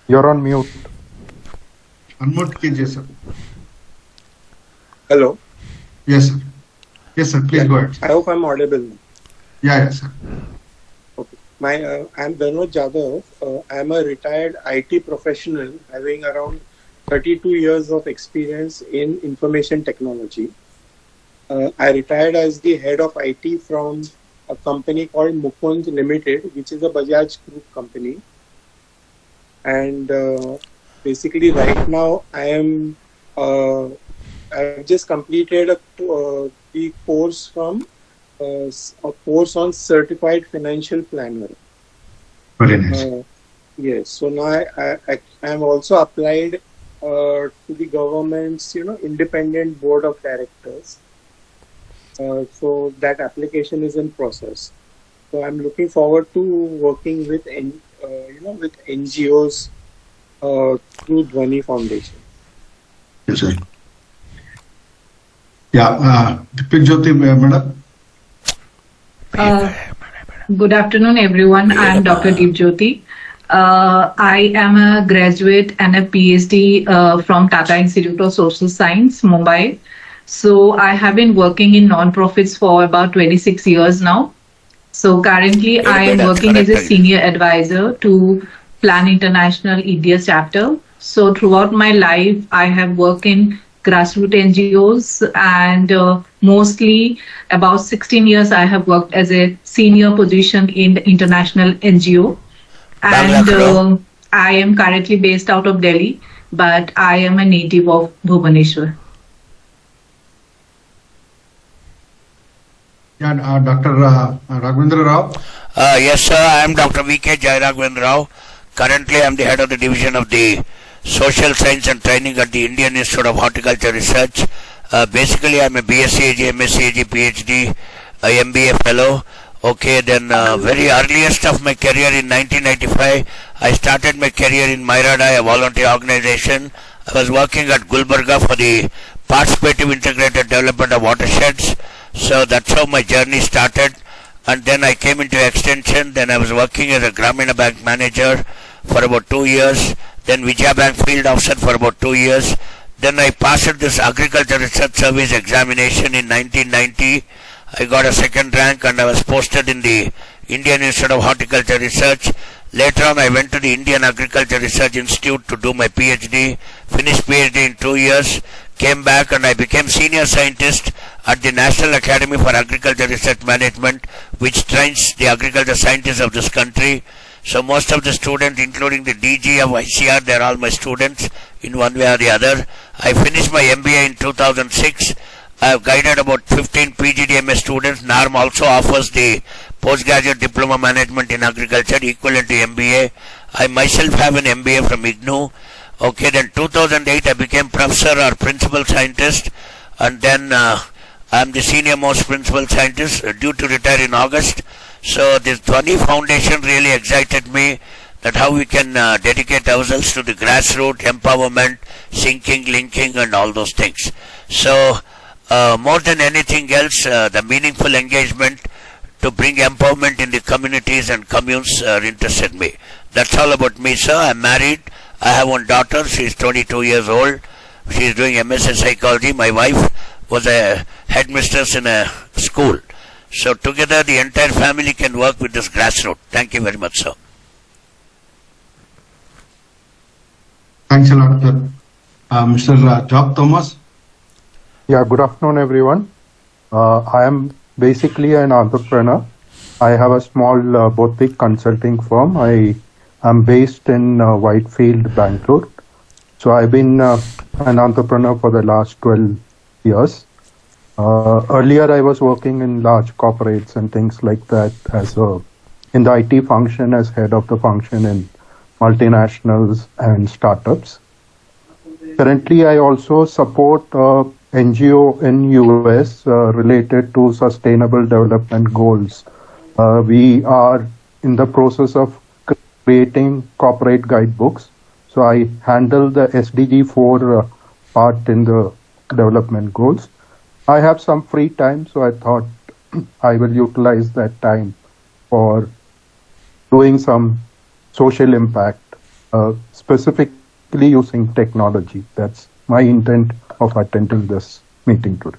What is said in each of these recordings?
You're on mute. Unmute कीजिए sir. Hello. Yes sir. Yes sir. Please go ahead. I hope I'm audible. Yeah sir. Okay. I'm Vinod Jadhav. I'm a retired IT professional having around 32 years of experience in information technology. I retired as the head of IT from a company called Mukund Limited, which is a Bajaj Group company. And basically right now I've just completed the course from a course on certified financial planner. Very nice. Yes. So now I am also applied to the government's independent board of directors. So that application is in process. So I'm looking forward to working with with NGOs through DHWANI Foundation. Yes sir. Yeah. Jyoti madam. Good afternoon, everyone. I am Dr. Jyoti. I am a graduate and a PhD from Tata Institute of Social Science, Mumbai. So I have been working in non-profits for about 26 years now. So currently I am working as a senior advisor to Plan International India chapter. So throughout my life, I have worked in grassroots NGOs, and mostly about 16 years I have worked as a senior position in the international NGO. And I am currently based out of Delhi, but I am a native of Bhubaneswar. Yeah, Dr. Raghavendra Rao. Yes, sir. I am Dr. V.K. Jai Raghavendra Rao. Currently, I am the head of the division of the Social Science and Training at the Indian Institute of Horticulture Research. Basically, I am a BSc AG, MSc AG, PhD, MBA fellow. Okay, then very earliest of my career in 1995, I started my career in Mairada, a volunteer organization. I was working at Gulbarga for the participative integrated development of watersheds. So that's how my journey started. And then I came into extension. Then I was working as a Gramina Bank manager for about 2 years. Then Vijaya Bank field officer for about 2 years. Then I passed this Agriculture Research Service examination in 1990. I got a second rank and I was posted in the Indian Institute of Horticulture Research. Later on I went to the Indian Agriculture Research Institute to do my PhD. Finished PhD in 2 years. Came back and I became senior scientist at the National Academy for Agriculture Research Management, which trains the agriculture scientists of this country. So most of the students, including the DG of ICR, they're all my students in one way or the other. I finished my MBA in 2006. I have guided about 15 PGDMS students. NARM also offers the postgraduate diploma management in agriculture equivalent to MBA. I myself have an MBA from IGNOU. Okay, then 2008 I became professor or principal scientist, and then I am the senior most principal scientist, due to retire in August. So this DHWANI Foundation really excited me, that how we can dedicate ourselves to the grassroots empowerment, syncing, linking and all those things. So more than anything else, the meaningful engagement to bring empowerment in the communities and communes interested me. That's all about me, sir. I'm married. I have one daughter. She's 22 years old. She's doing MS Psychology. My wife was a headmistress in a school. So together the entire family can work with this grassroots. Thank you very much, sir. Thanks a lot, sir. Mr. Jock Thomas. Yeah, good afternoon, everyone. I am basically an entrepreneur. I have a small boutique consulting firm. I am based in Whitefield, Bangalore. So I've been an entrepreneur for the last 12 years. Earlier, I was working in large corporates and things like that in the IT function as head of the function in multinationals and startups. Currently, I also support NGO in US related to sustainable development goals. We are in the process of creating corporate guidebooks. So I handle the SDG 4 part in the development goals. I have some free time, so I thought I will utilize that time for doing some social impact specifically using technology. That's my intent of attending this meeting today.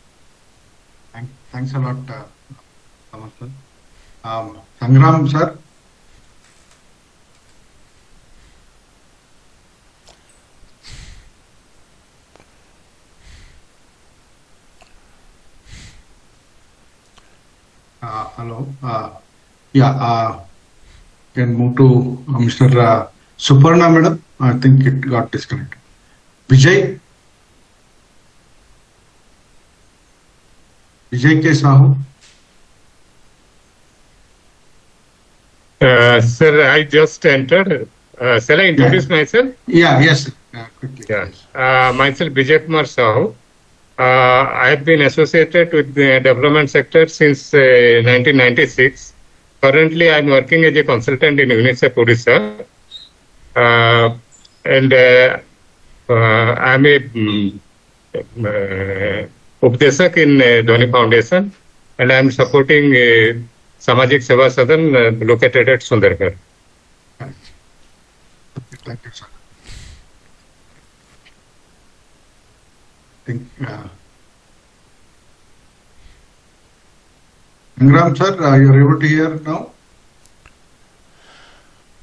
Thanks a lot, Thomas sir. Sangram sir. Hello. Can move to Mr. Suparna, madam. I think it got disconnected. Vijay. Vijay K. Sahu. Sir, I just entered. Shall I introduce myself? Yes. Quickly. Myself, Vijay Kumar Sahu. I have been associated with the development sector since 1996. Currently, I am working as a consultant in UNICEF Odisha. And I am a UPADESHAK in DHWANI Foundation, and I am supporting Samajik Seva Sadan located at Sundargarh. Thank you, sir. Sangram sir, you are able to hear now?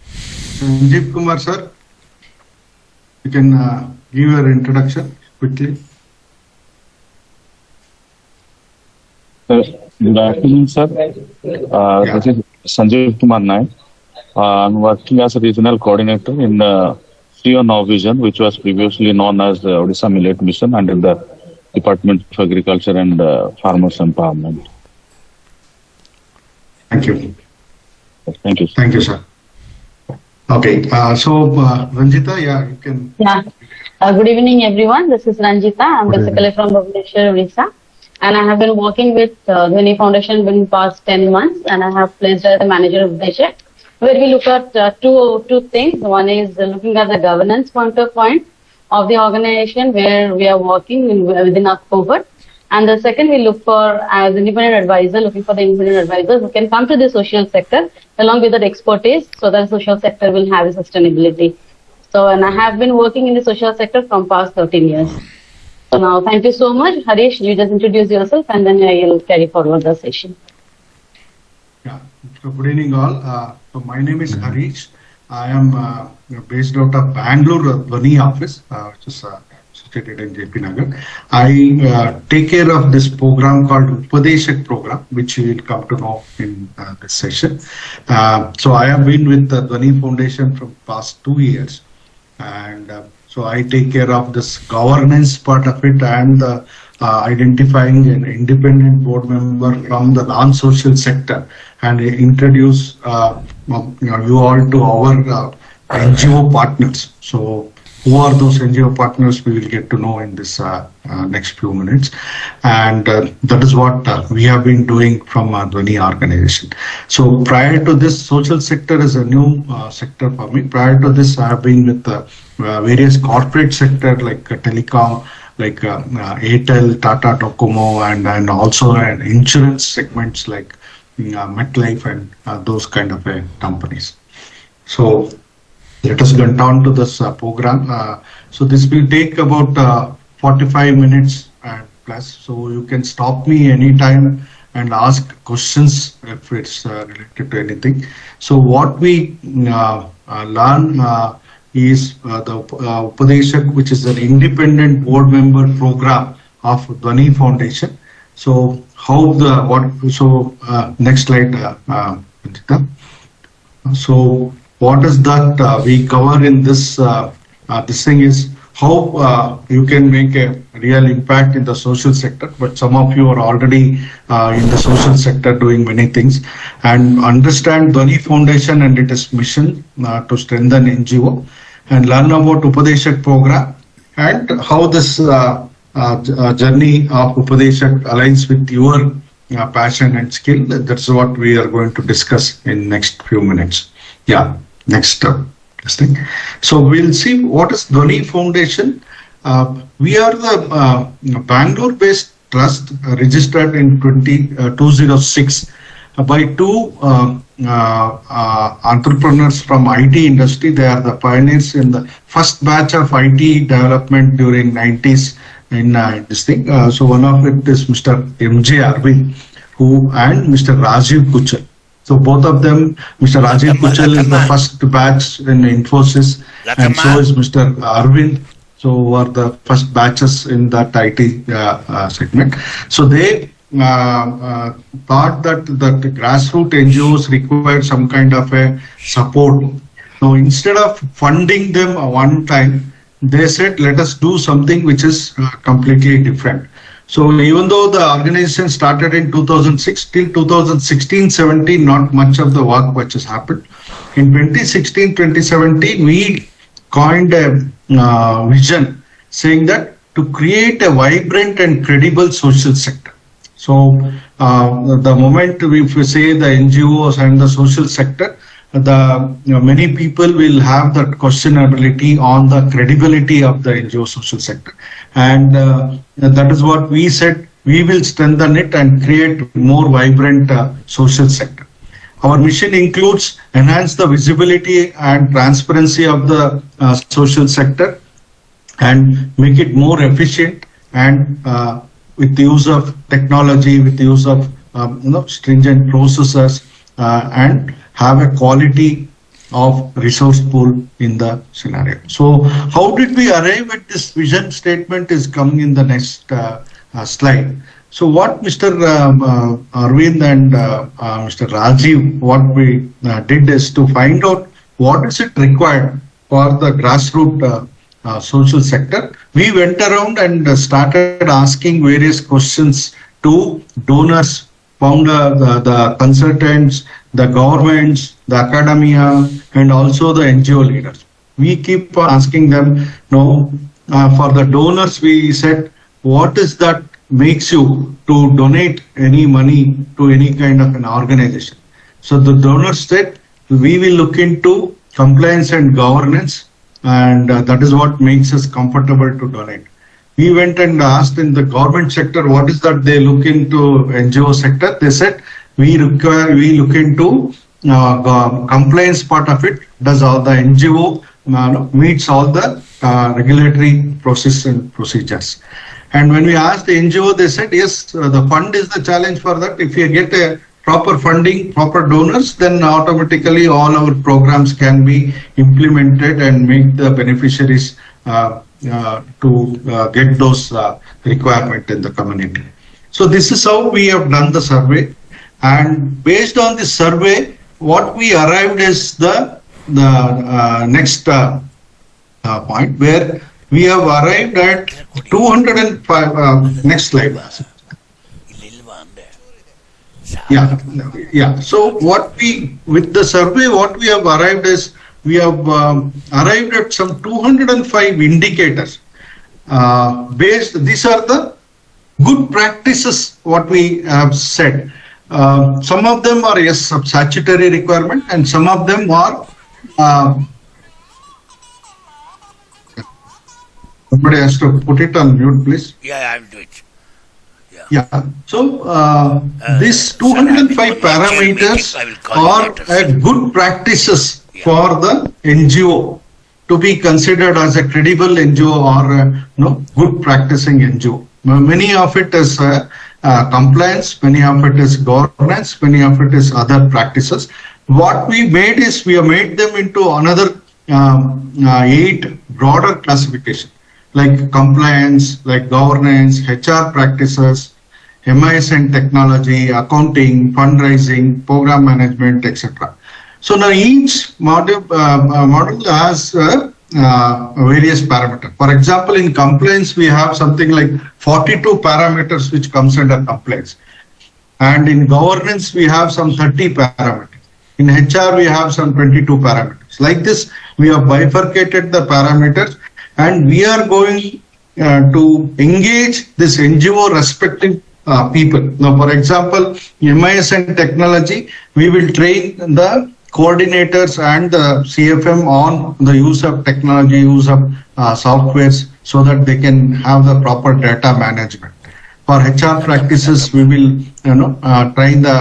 Sanjeev Kumar sir, you can give your introduction quickly. Good afternoon, sir. This is Sanjeev Kumar Naik. I'm working as a regional coordinator in CO Now Vision, which was previously known as the Odisha Millet Mission under the Department of Agriculture and Farmers Empowerment. Thank you. Thank you. Thank you, sir. Okay, so Ranjita, you can. Good evening, everyone. This is Ranjita. I'm basically from Bhubaneswar, Odisha. And I have been working with DHWANI Foundation in past 10 months, and I have placed as the manager of DHWANI, where we look at two things. One is looking at the governance point of the organization where we are working within October. And the second, we look for as independent advisor, looking for the independent advisors who can come to the social sector along with their expertise so that the social sector will have a sustainability. So, and I have been working in the social sector from past 13 years. So now, thank you so much. Harish, you just introduce yourself and then I will carry forward the session. So good evening all. So my name is Harish. I am based out of Bangalore, DHWANI office, which is situated in JP Nagar. I take care of this program called UPADESHAK program, which you will come to know in this session. So I have been with the DHWANI Foundation for past 2 years. And so I take care of this governance part of it and identifying an independent board member from the non-social sector and introduce you all to our NGO partners. So who are those NGO partners, we will get to know in this next few minutes. And that is what we have been doing from DHWANI organization. So prior to this, social sector is a new sector for me. Prior to this, I have been with various corporate sector like telecom, like Airtel, Tata Docomo, and also insurance segments like MetLife and those kind of companies. So let us get down to this program. So this will take about 45 minutes plus. So you can stop me anytime and ask questions if it's related to anything. So what we learn is the UPADESHAK, which is an independent board member program of DHWANI Foundation. So how next slide, Anjita. So what is that we cover in this this thing is how you can make a real impact in the social sector, but some of you are already in the social sector doing many things, and understand DHWANI Foundation and its mission to strengthen NGO, and learn about UPADESHAK program and how this journey of UPADESHAK aligns with your passion and skill. That's what we are going to discuss in next few minutes. Next this thing. So we'll see what is DHWANI Foundation. We are the Bangalore-based trust registered in 2006, by two entrepreneurs from IT industry. They are the pioneers in the first batch of IT development during 90s in this thing. So one of it is Mr. M.J. Arvind, and Mr. Rajiv Kuchal. So both of them, Mr. Rajiv Kuchal is the first batch in Infosys, and so is Mr. Arvind. So were the first batches in that IT segment. So they thought that the grassroots NGOs required some kind of a support. So instead of funding them one time, they said, let us do something which is completely different. So even though the organization started in 2006 till 2016-17, not much of the work which has happened. In 2016-2017, we coined a vision saying that to create a vibrant and credible social sector. So the moment if we say the NGOs and the social sector, many people will have that questionability on the credibility of the NGO social sector. And that is what we said, we will strengthen it and create more vibrant social sector. Our mission includes enhance the visibility and transparency of the social sector and make it more efficient, and with the use of technology, with the use of stringent processes, and have a quality of resource pool in the scenario. So how did we arrive at this vision statement is coming in the next slide. So what Mr. Arvind and Mr. Rajiv, what we did is to find out what is it required for the grassroots social sector. We went around and started asking various questions to donors, found the consultants, the governments, the academia, and also the NGO leaders. We keep asking them, for the donors, we said, what is that makes you to donate any money to any kind of an organization? So the donors said, we will look into compliance and governance, and that is what makes us comfortable to donate. We went and asked in the government sector, what is that they look into NGO sector? They said, we look into compliance part of it. Does all the NGO meets all the regulatory process and procedures? And when we asked the NGO, they said, yes, the fund is the challenge for that. If you get a proper funding, proper donors, then automatically all our programs can be implemented and make the beneficiaries to get those requirements in the community. So this is how we have done the survey. And based on this survey, what we arrived is the next point, where we have arrived at 205. Next slide. Yeah. So what with the survey, what we have arrived is, we have arrived at some 205 indicators. These are the good practices, what we have said. Some of them are, yes, statutory requirement, and some of them are somebody has to put it on mute, please. Yeah, I will do it. Yeah. So these 205 parameters are good practices for the NGO to be considered as a credible NGO or good practicing NGO. Many of it is compliance, many of it is governance, many of it is other practices. What we made is, we have made them into another 8 broader classification, like compliance, like governance, HR practices, MIS and technology, accounting, fundraising, program management, etc. So now each module has various parameters. For example, in compliance, we have something like 42 parameters which comes under compliance. And in governance, we have some 30 parameters. In HR, we have some 22 parameters. Like this, we have bifurcated the parameters, and we are going to engage this NGO respective people. Now, for example, MIS and technology, we will train the coordinators and the CFM on the use of technology, use of softwares, so that they can have the proper data management. For HR practices, we will train the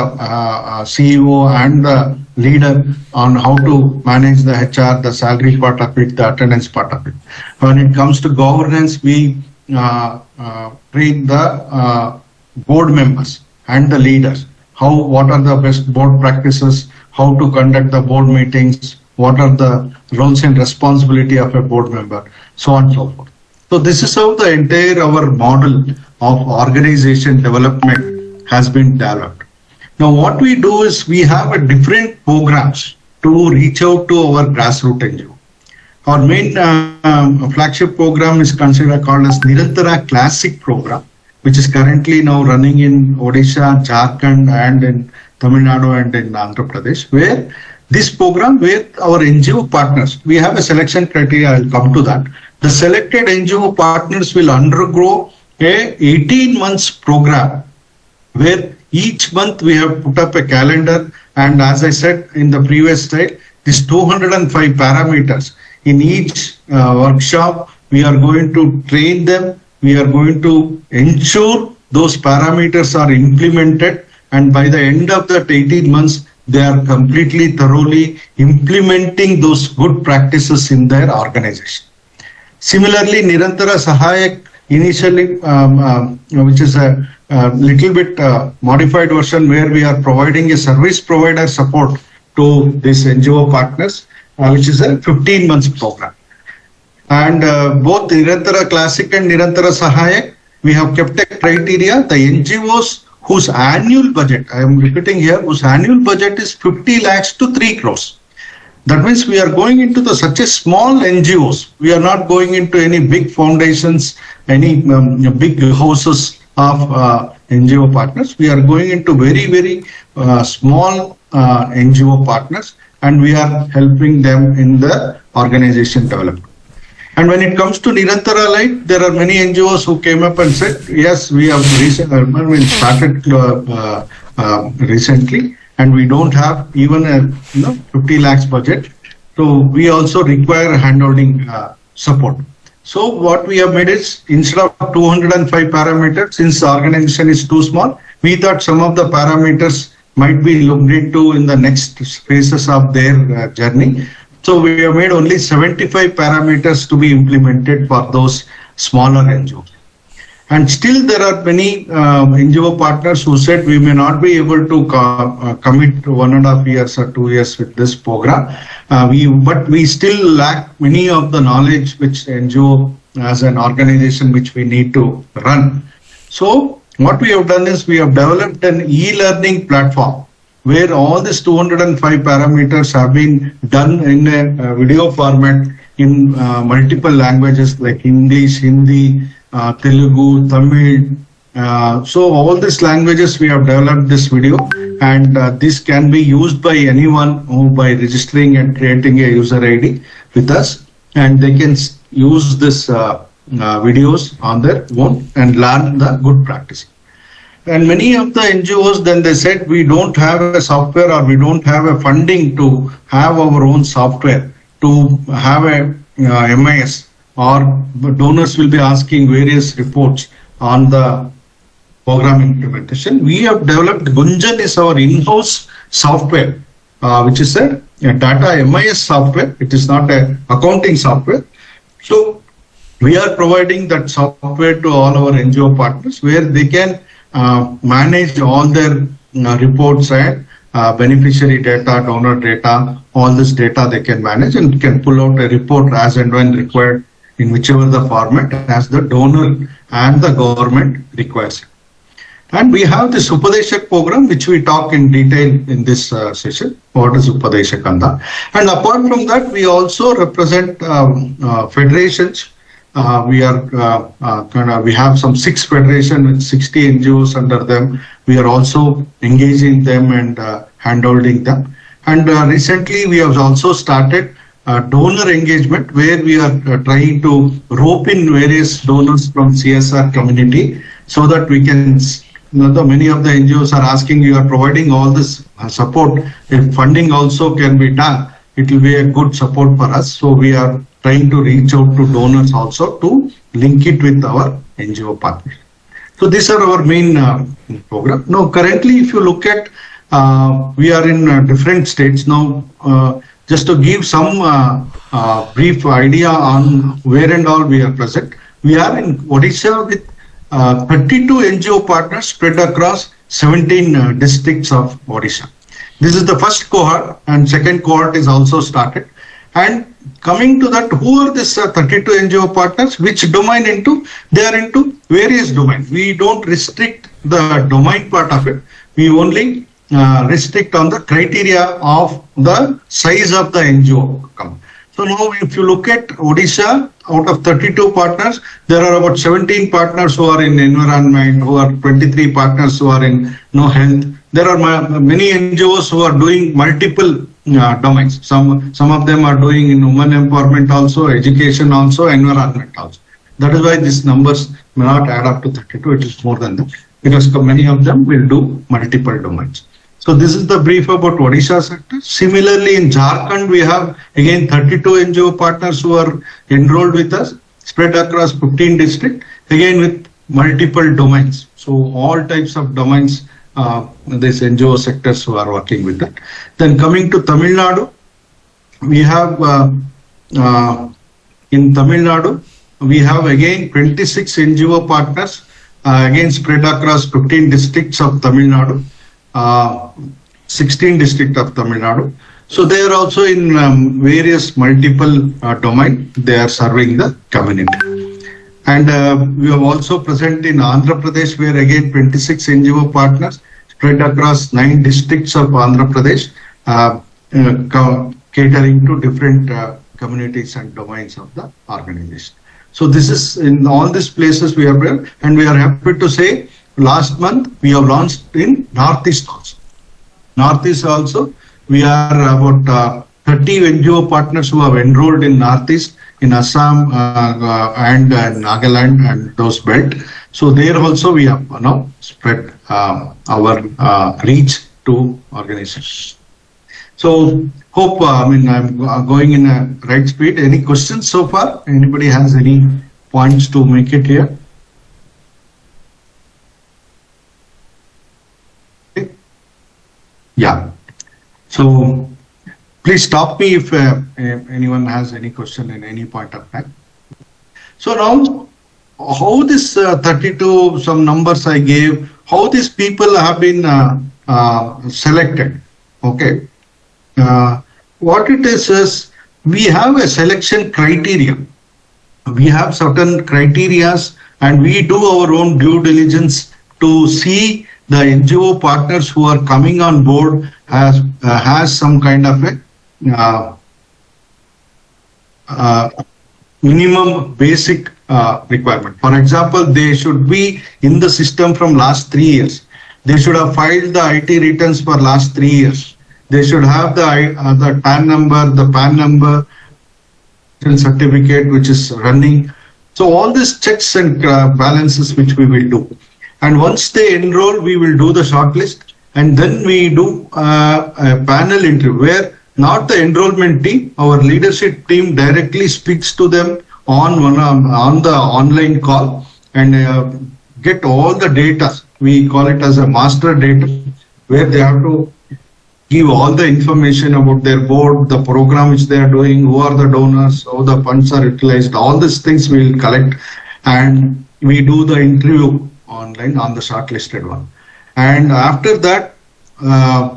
CEO and the leader on how to manage the HR, the salary part of it, the attendance part of it. When it comes to governance, we train the board members and the leaders. What are the best board practices, how to conduct the board meetings, what are the roles and responsibility of a board member, so on and so forth. So this is how the entire our model of organization development has been developed. Now what we do is we have a different programs to reach out to our grassroots NGO. Our main flagship program is considered called as Nirantara Classic Program, which is currently now running in Odisha, Jharkhand and in Tamil Nadu and in Andhra Pradesh, where this program where our NGO partners, we have a selection criteria, I'll come to that. The selected NGO partners will undergo a 18 months program where each month we have put up a calendar, and as I said in the previous slide, these 205 parameters in each workshop, we are going to train them, we are going to ensure those parameters are implemented, and by the end of that 18 months, they are completely thoroughly implementing those good practices in their organization. Similarly, Nirantara Sahayak initially, which is a little bit modified version where we are providing a service provider support to these NGO partners, which is a 15 months program. And both Nirantara Classic and Nirantara Sahayak, we have kept a criteria. The NGOs whose annual budget, I am repeating here, whose annual budget is 50 lakhs to 3 crores. That means we are going into such a small NGOs. We are not going into any big foundations, any big houses of NGO partners. We are going into very, very small NGO partners, and we are helping them in the organization development. And when it comes to Nirantara Light, there are many NGOs who came up and said, yes, we have started recently, and we don't have even a 50 lakhs budget. So we also require handholding support. So what we have made is, instead of 205 parameters, since the organization is too small, we thought some of the parameters might be looked into in the next phases of their journey. So we have made only 75 parameters to be implemented for those smaller NGOs. And still there are many NGO partners who said we may not be able to commit to 1.5 years or 2 years with this program. But we still lack many of the knowledge which NGO as an organization which we need to run. So what we have done is we have developed an e-learning platform where all these 205 parameters have been done in a video format in multiple languages like English, Hindi, Telugu, Tamil. So all these languages we have developed this video, and this can be used by anyone who by registering and creating a user ID with us, and they can use this videos on their own and learn the good practice. And many of the NGOs, then they said, we don't have a software or we don't have a funding to have our own software, to have a MIS, or donors will be asking various reports on the program implementation. We have developed Gunjan is our in-house software, which is a data MIS software. It is not a accounting software. So we are providing that software to all our NGO partners where they can manage all their reports and beneficiary data, donor data, all this data they can manage and can pull out a report as and when required in whichever the format as the donor and the government requires. And we have this UPADESHAK program which we talk in detail in this session. What is UPADESHAK Anda? And apart from that, we also represent federations. We have some 6 federations with 60 NGOs under them. We are also engaging them and handholding them. And recently we have also started donor engagement where we are trying to rope in various donors from CSR community so that we can, many of the NGOs are asking, you are providing all this support. If funding also can be done, it will be a good support for us. So we are trying to reach out to donors also to link it with our NGO partners. So these are our main program. Now, currently, if you look at, we are in different states now. Just to give some brief idea on where and all we are present, we are in Odisha with 32 NGO partners spread across 17 districts of Odisha. This is the first cohort, and second cohort is also started. And coming to that, who are these 32 NGO partners? Which domain into? They are into various domains. We don't restrict the domain part of it. We only restrict on the criteria of the size of the NGO. So now if you look at Odisha, out of 32 partners, there are about 17 partners who are in environment, who are 23 partners who are in health. There are many NGOs who are doing multiple domains. Some of them are doing in women empowerment also, education also, environment also. That is why these numbers may not add up to 32, it is more than that, because many of them will do multiple domains. So this is the brief about Odisha sector. Similarly, in Jharkhand, we have again 32 NGO partners who are enrolled with us, spread across 15 districts, again with multiple domains. So all types of domains, these NGO sectors who are working with that. Then coming to Tamil Nadu, we have in Tamil Nadu, we have again 26 NGO partners, again spread across 15 districts of Tamil Nadu. 16 districts of Tamil Nadu. So they are also in various multiple domains. They are serving the community. And we are also present in Andhra Pradesh, where again 26 NGO partners spread across 9 districts of Andhra Pradesh, catering to different communities and domains of the organization. So this is in all these places we are there, and we are happy to say last month we have launched in Northeast also. Northeast also, we are about 30 NGO partners who have enrolled in Northeast, in Assam and Nagaland and those belt. So there also we have now spread our reach to organizations. So hope, I'm going in a right speed. Any questions so far? Anybody has any points to make it here? Yeah. So please stop me if anyone has any question in any point of time. So now, how this 32, some numbers I gave, how these people have been selected? Okay. What it is we have a selection criteria. We have certain criterias, and we do our own due diligence to see the NGO partners who are coming on board has some kind of a minimum basic requirement. For example, they should be in the system from last 3 years. They should have filed the IT returns for last 3 years. They should have the PAN number, certificate which is running. So all these checks and balances which we will do. And once they enroll, we will do the shortlist, and then we do a panel interview where not the enrollment team, our leadership team directly speaks to them on the online call and get all the data. We call it as a master data, where they have to give all the information about their board, the program which they are doing, who are the donors, how the funds are utilized. All these things we will collect, and we do the interview online on the shortlisted one. And after that,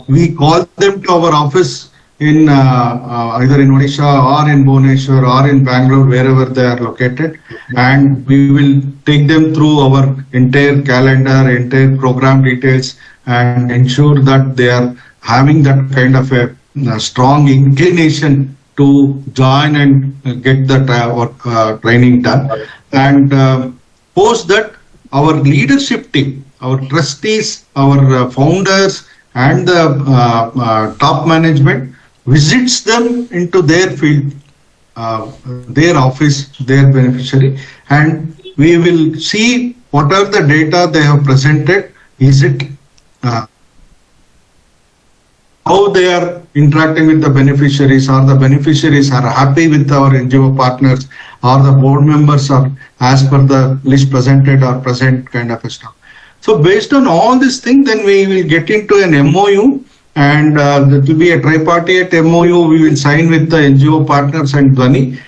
we call them to our office in either in Odisha or in Bhubaneswar or in Bangalore, wherever they are located, and we will take them through our entire calendar, entire program details, and ensure that they are having that kind of a strong inclination to join and get the training done. And post that, our leadership team, our trustees, our founders, and the top management visits them into their field, their office, their beneficiary, and we will see what are the data they have presented. Is it how they are interacting with the beneficiaries, or the beneficiaries are happy with our NGO partners, or the board members are as per the list presented or present kind of a stuff. So based on all this thing, then we will get into an MOU, and that will be a tripartite MOU we will sign with the NGO partners and DHWANI.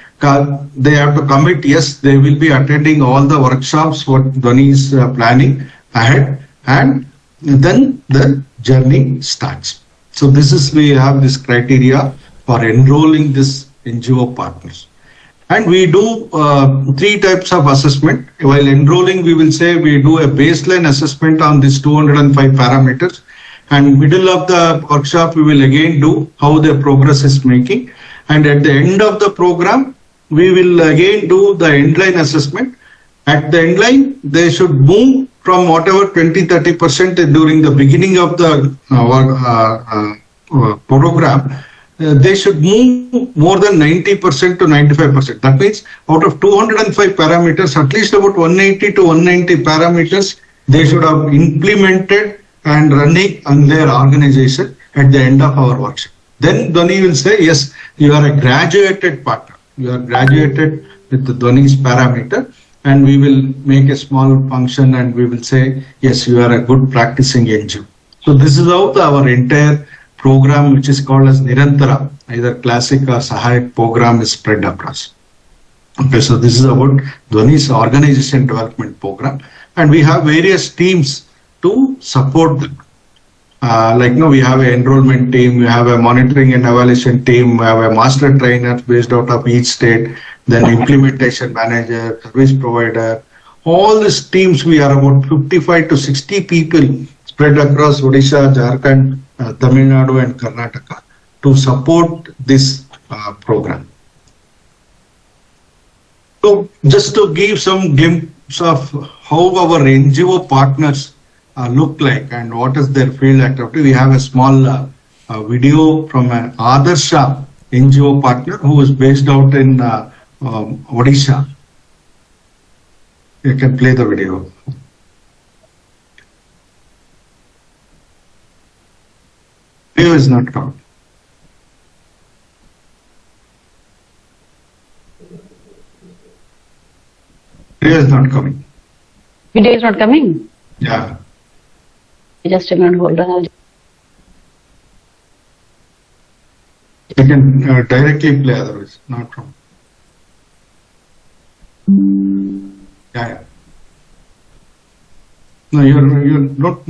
They have to commit, yes, they will be attending all the workshops what DHWANI is planning ahead, and then the journey starts. So this is, we have this criteria for enrolling this NGO partners. And we do 3 types of assessment. While enrolling, we will say we do a baseline assessment on these 205 parameters. And middle of the workshop, we will again do how the progress is making. And at the end of the program, we will again do the endline assessment. At the endline, they should move from whatever 20-30% during the beginning of the program. They should move more than 90% to 95%. That means out of 205 parameters, at least about 180 to 190 parameters, they should have implemented and running on their organization at the end of our workshop. Then DHWANI will say, yes, you are a graduated partner. You are graduated with the DHWANI's parameter, and we will make a small function and we will say, yes, you are a good practicing NGO. So this is how our entire program, which is called as Nirantara, either classic or Sahayak program, is spread across. Okay, so this is about DHWANI's organization development program, and we have various teams to support them. We have an enrollment team, we have a monitoring and evaluation team, we have a master trainer based out of each state, then implementation manager, service provider. All these teams, we are about 55 to 60 people spread across Odisha, Jharkhand, Tamil Nadu and Karnataka to support this program. So just to give some glimpse of how our NGO partners look like and what is their field activity, we have a small video from an Adarsha NGO partner who is based out in Odisha. You can play the video. Video is not coming. Video is not coming. Video is not coming? Yeah. Just a minute, hold on. You can directly play otherwise, not from. Yeah. No, you're not.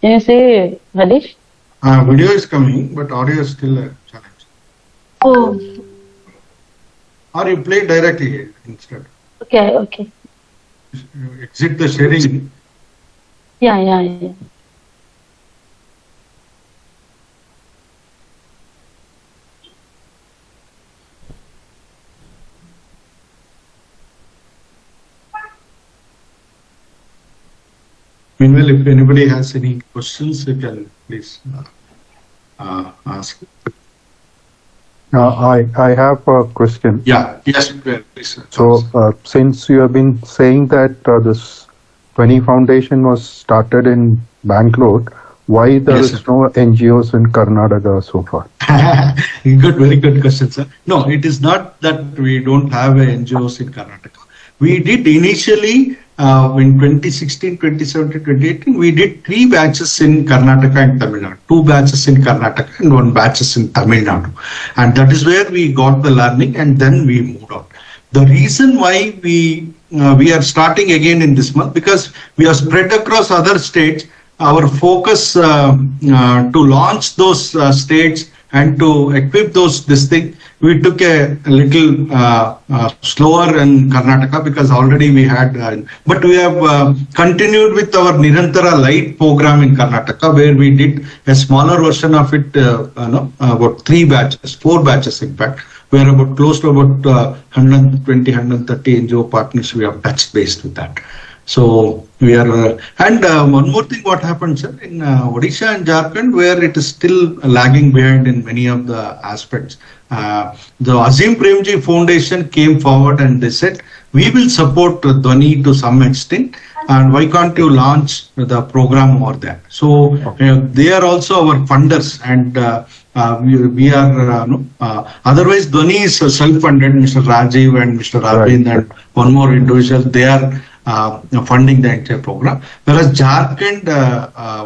Can you say, Hadish? Video is coming, but audio is still a challenge. Oh. Or you play directly instead. Okay, okay. Exit the sharing. Yeah. Meanwhile, if anybody has any questions, you can please ask. I have a question. Yeah, yes, please. So, since you have been saying that this DHWANI Foundation was started in Bangalore, why there is no NGOs in Karnataka so far? Good, very good question, sir. No, it is not that we don't have NGOs in Karnataka. We did initially in 2016, 2017, 2018, we did 3 batches in Karnataka and Tamil Nadu, 2 batches in Karnataka and 1 batches in Tamil Nadu. And that is where we got the learning and then we moved on. The reason why we are starting again in this month, because we are spread across other states. Our focus to launch those states and to equip this thing, we took a little slower in Karnataka because already we had, but we have continued with our Nirantara Light program in Karnataka, where we did a smaller version of it, about 3 batches, 4 batches in fact, where about close to about 120, 130 NGO partners we have touched base with that. So we are, and one more thing, what happened, sir, in Odisha and Jharkhand, where it is still lagging behind in many of the aspects. The Azim Premji Foundation came forward and they said, we will support DHWANI to some extent, and why can't you launch the program over there? So they are also our funders, and we are otherwise DHWANI is self-funded. Mr. Rajiv and Mr. Arvind and one more individual, they are funding the entire program, whereas Jharkhand,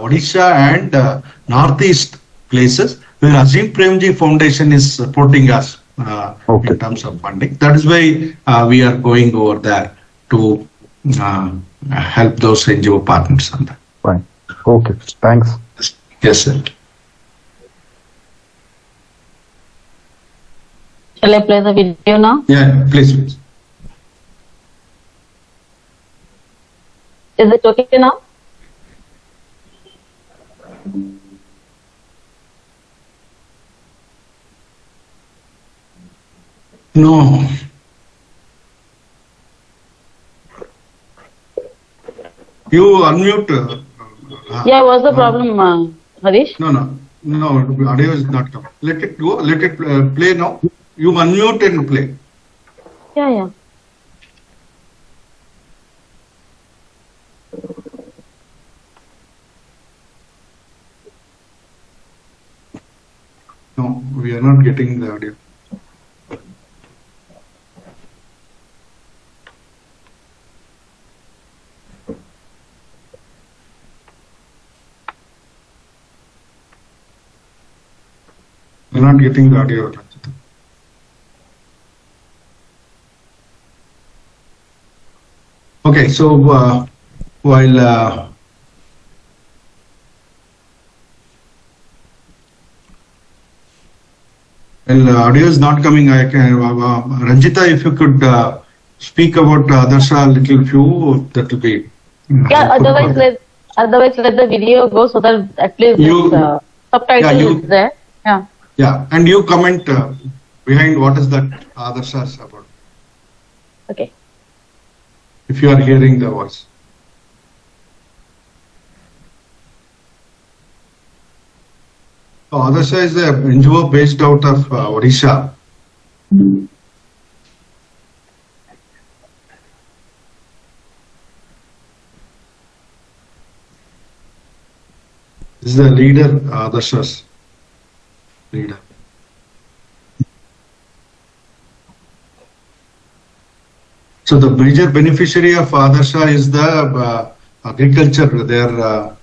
Odisha and Northeast places where Azim Premji Foundation is supporting us in terms of funding. That is why we are going over there to help those NGO partners on that. Fine. Okay. Thanks. Yes, sir. Shall I play the video now? Yeah, please. Is it okay now? No. You unmute. Yeah, what's the problem, Harish? No, audio is not coming. Let it go. Let it play now. You unmute and play. Yeah. No, we are not getting the audio. We are not getting the audio. Okay, so while audio is not coming, I can Ranjita, if you could speak about Adarsha a little few, that will be. Yeah, otherwise let the video go so that at least subtitle is there. Yeah. Yeah, and you comment behind what is that Adarsha is about. Okay. If you are hearing the voice. So Adarsha is a NGO based out of Odisha. This is the leader, Adarsha's leader. So the major beneficiary of Adarsha is the agriculture. They are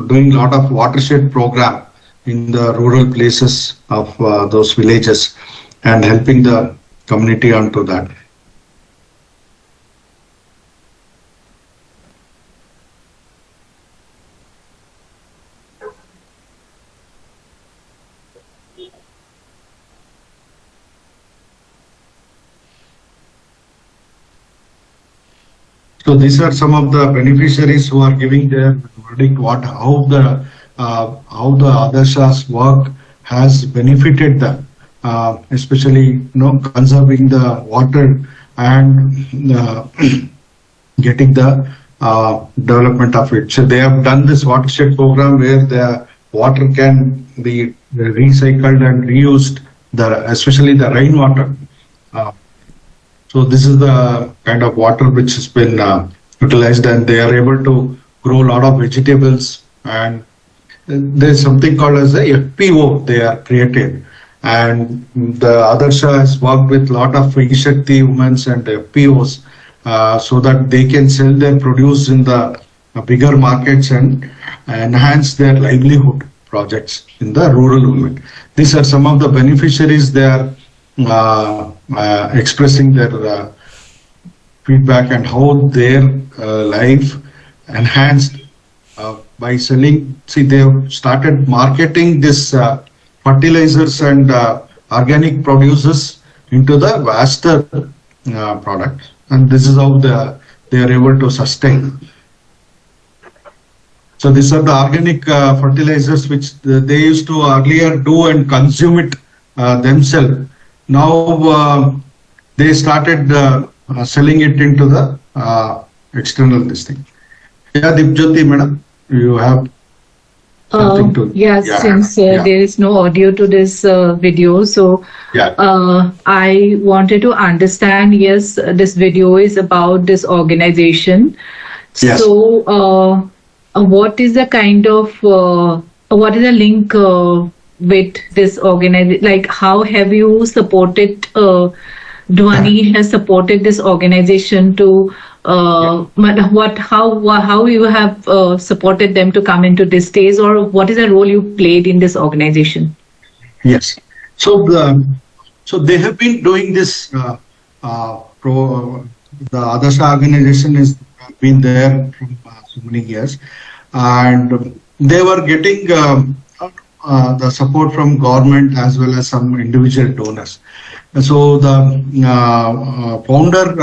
doing a lot of watershed program in the rural places of those villages and helping the community onto that. So these are some of the beneficiaries who are giving their verdict how the Adarsha's work has benefited them, especially conserving the water and getting the development of it. So they have done this watershed program where the water can be recycled and reused, especially the rainwater. So this is the kind of water which has been utilized, and they are able to grow a lot of vegetables, and there's something called as a FPO they are created, and the Adarsha has worked with a lot of E-Shakti women and FPOs so that they can sell their produce in the bigger markets and enhance their livelihood projects in the rural women. These are some of the beneficiaries. They are expressing their feedback and how their life enhanced by selling. See, they have started marketing this fertilizers and organic produces into the vaster product, and this is how they are able to sustain. So these are the organic fertilizers which they used to earlier do and consume it themselves. Now they started selling it into the external this thing. Yeah, DHWNI madam, you have something to. Since there is no audio to this video, so I wanted to understand. Yes, this video is about this organization. Yes. So, what is the kind of what is the link with this organization? Like, how have you supported? DHWANI has supported this organization to how you have supported them to come into this stage, or what is the role you played in this organization? Yes. So so they have been doing this. The ADESHA organization has been there from so many years, and they were getting the support from government as well as some individual donors. So the founder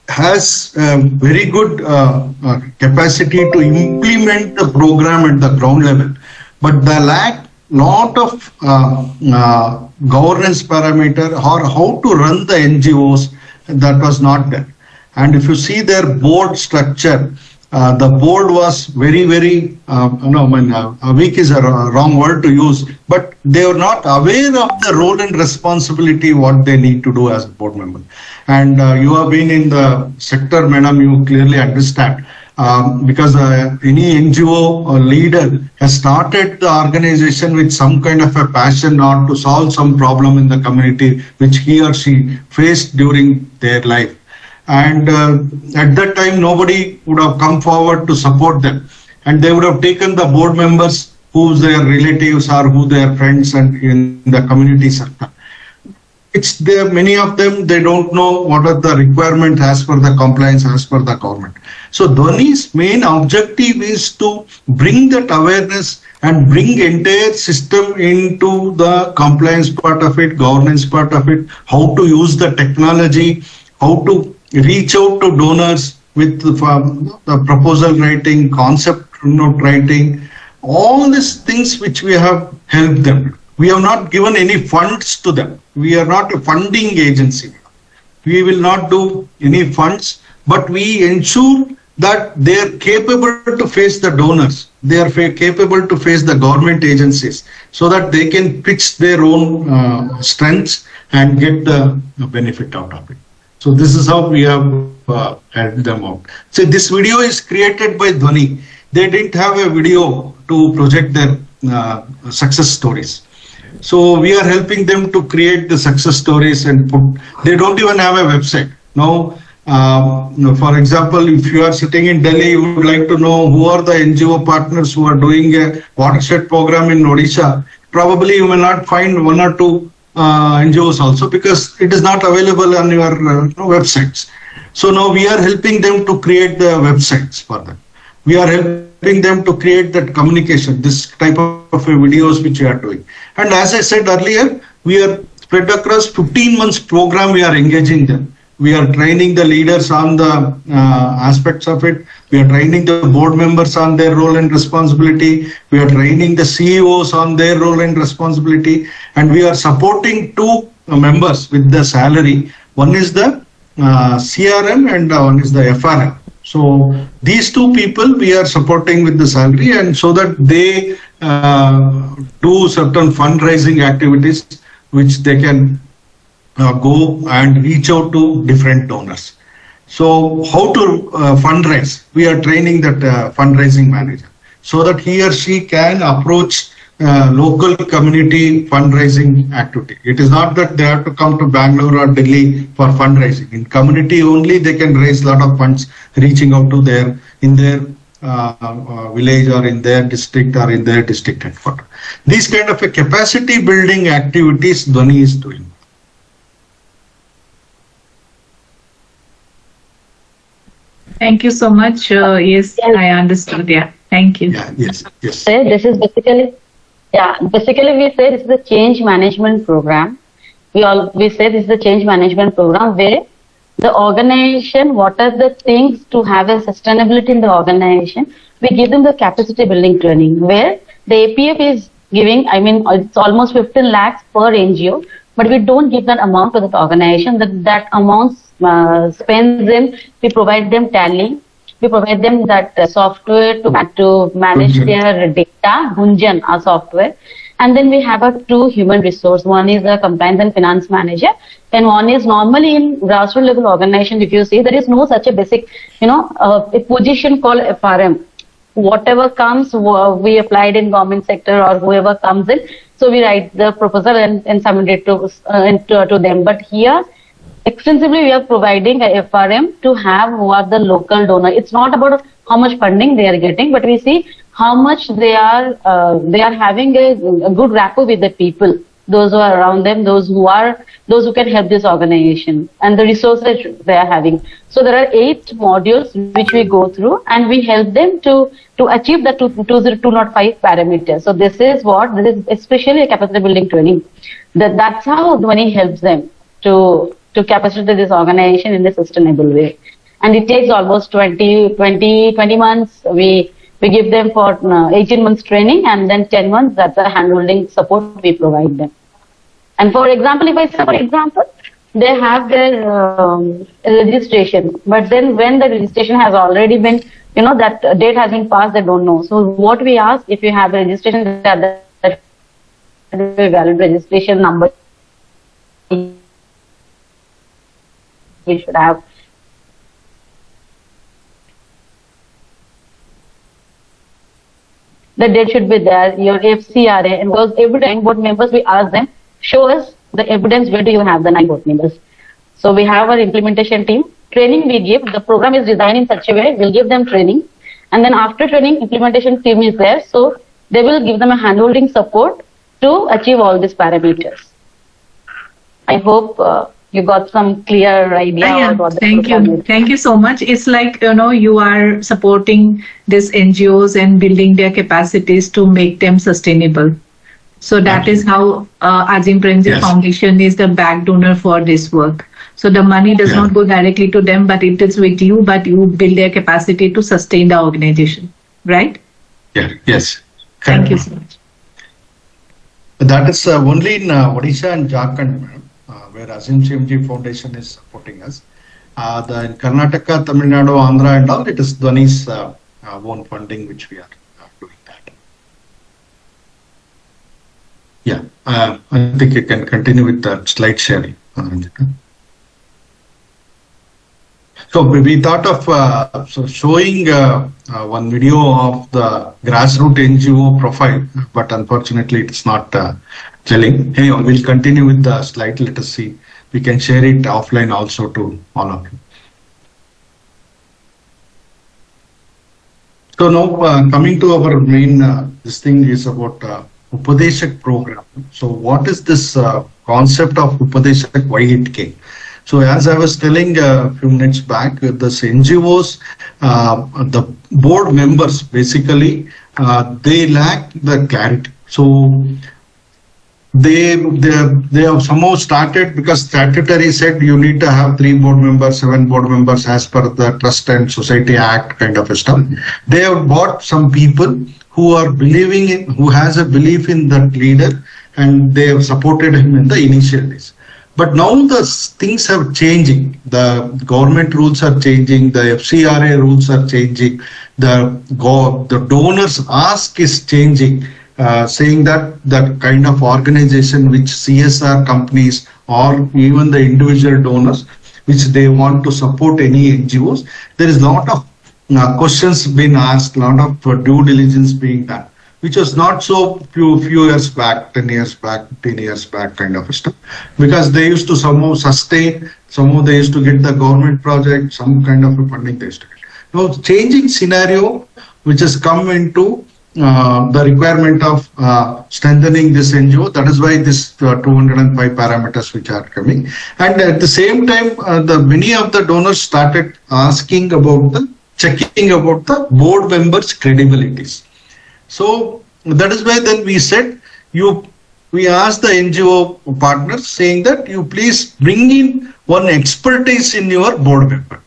has very good capacity to implement the program at the ground level, but the lack lot of governance parameter or how to run the NGOs, that was not there. And if you see their board structure, the board was very weak is a wrong word to use, but they are not aware of the role and responsibility what they need to do as a board member. And you have been in the sector, madam, you clearly understand. Because any NGO leader has started the organization with some kind of a passion or to solve some problem in the community which he or she faced during their life. And at that time, nobody would have come forward to support them. And they would have taken the board members whose their relatives are, who their friends and in the community sector. It's there, many of them, they don't know what are the requirements as per the compliance, as per the government. So DHWANI's main objective is to bring that awareness and bring entire system into the compliance part of it, governance part of it, how to use the technology, how to reach out to donors with the proposal writing, concept note writing, all these things which we have helped them. We have not given any funds to them. We are not a funding agency. We will not do any funds, but we ensure that they are capable to face the donors. They are capable to face the government agencies so that they can pitch their own strengths and get the benefit out of it. So this is how we have helped them out. So this video is created by DHWANI. They didn't have a video to project their success stories. So we are helping them to create the success stories and put, they don't even have a website. Now, for example, if you are sitting in Delhi, you would like to know who are the NGO partners who are doing a watershed program in Odisha. Probably you may not find one or two NGOs also because it is not available on your websites. So now we are helping them to create the websites for them. We are helping them to create that communication, this type of videos which we are doing. And as I said earlier, we are spread across 15 months program, we are engaging them. We are training the leaders on the aspects of it. We are training the board members on their role and responsibility. We are training the CEOs on their role and responsibility. And we are supporting two members with the salary. One is the CRM and one is the FRM. So these two people we are supporting with the salary, and so that they do certain fundraising activities which they can go and reach out to different donors. So how to fundraise? We are training that fundraising manager so that he or she can approach local community fundraising activity. It is not that they have to come to Bangalore or Delhi for fundraising. In community only they can raise a lot of funds reaching out to in their village or in their district or in their district headquarters. These kind of a capacity building activities DHWANI is doing. Thank you so much. Yes, I understood. Yeah, thank you. Yeah, yes. This is basically we say this is a change management program. We say this is a change management program where the organization, what are the things to have a sustainability in the organization, we give them the capacity building training where the APF is giving, it's almost 15 lakhs per NGO, but we don't give that amount to that organization. That amount spends in, we provide them Tally, we provide them that software to manage their data, Gunjan, our software, And then we have a two human resource. One is a compliance and finance manager, and one is normally in grassroots level organization. If you see, there is no such a basic, a position called FRM. Whatever comes, we applied in government sector or whoever comes in. So we write the proposal and submit it to them. But here, extensively, we are providing a FRM to have who are the local donor. It's not about how much funding they are getting, but we see how much they are having a good rapport with the people, those who are around them, those who can help this organization, and the resources they are having. So there are 8 modules which we go through, and we help them to achieve the 20205 parameters. So this is especially a capacity building training. That's how DHWANI helps them to capacitate this organization in a sustainable way. And it takes almost 20 months. We give them for 18 months training, and then 10 months, that's the handholding support we provide them. And for example, if I say for example, they have their registration, but then when the registration has already been, that date has been passed, they don't know. So what we ask, if you have a registration, that valid registration number, we should have. The date should be there, your FCRA, and because every time board members, we ask them, show us the evidence, where do you have the 9 board members. So we have our implementation team, training we give, the program is designed in such a way, we'll give them training, and then after training, implementation team is there, so they will give them a handholding support to achieve all these parameters. I hope you got some clear idea about what the program is. Thank you so much. It's like, you are supporting these NGOs and building their capacities to make them sustainable. So that is how Azim Premji Foundation is the back donor for this work. So the money does not go directly to them, but it is with you, but you build their capacity to sustain the organization, right? Yeah, yes. Thank you so much. That is only in Odisha and Jharkhand, madam, where Azim Premji Foundation is supporting us. In Karnataka, Tamil Nadu, Andhra and all, it is DHWANI's own funding which we are doing that. Yeah, I think you can continue with the slide sharing. So we thought of showing one video of the grassroots NGO profile, but unfortunately it's not telling. Hey, we'll continue with the slide. Let us see. We can share it offline also to all of you. So now coming to our main, this thing is about UPADESHAK program. So what is this concept of UPADESHAK? Why it came? So as I was telling a few minutes back, this NGOs, the board members basically, they lack the clarity. So they have somehow started, because statutory said you need to have 3 board members, 7 board members as per the Trust and Society Act kind of a stuff. They have bought some people who are believing in, who has a belief in that leader, and they have supported him in the initial days. But now the things have changing. The government rules are changing. The FCRA rules are changing. The donors ask is changing, saying that that kind of organization which CSR companies or even the individual donors, which they want to support any NGOs, there is a lot of questions being asked, a lot of due diligence being done, which was not so few years back, 10 years back, 15 years back kind of stuff. Because they used to somehow sustain, somehow they used to get the government project, some kind of a funding they used to get. Now, changing scenario which has come into the requirement of strengthening this NGO, that is why this 205 parameters which are coming. And at the same time, many of the donors started asking about checking about the board members' credibilities. So that is why then we said, we asked the NGO partners saying that you please bring in one expertise in your board member.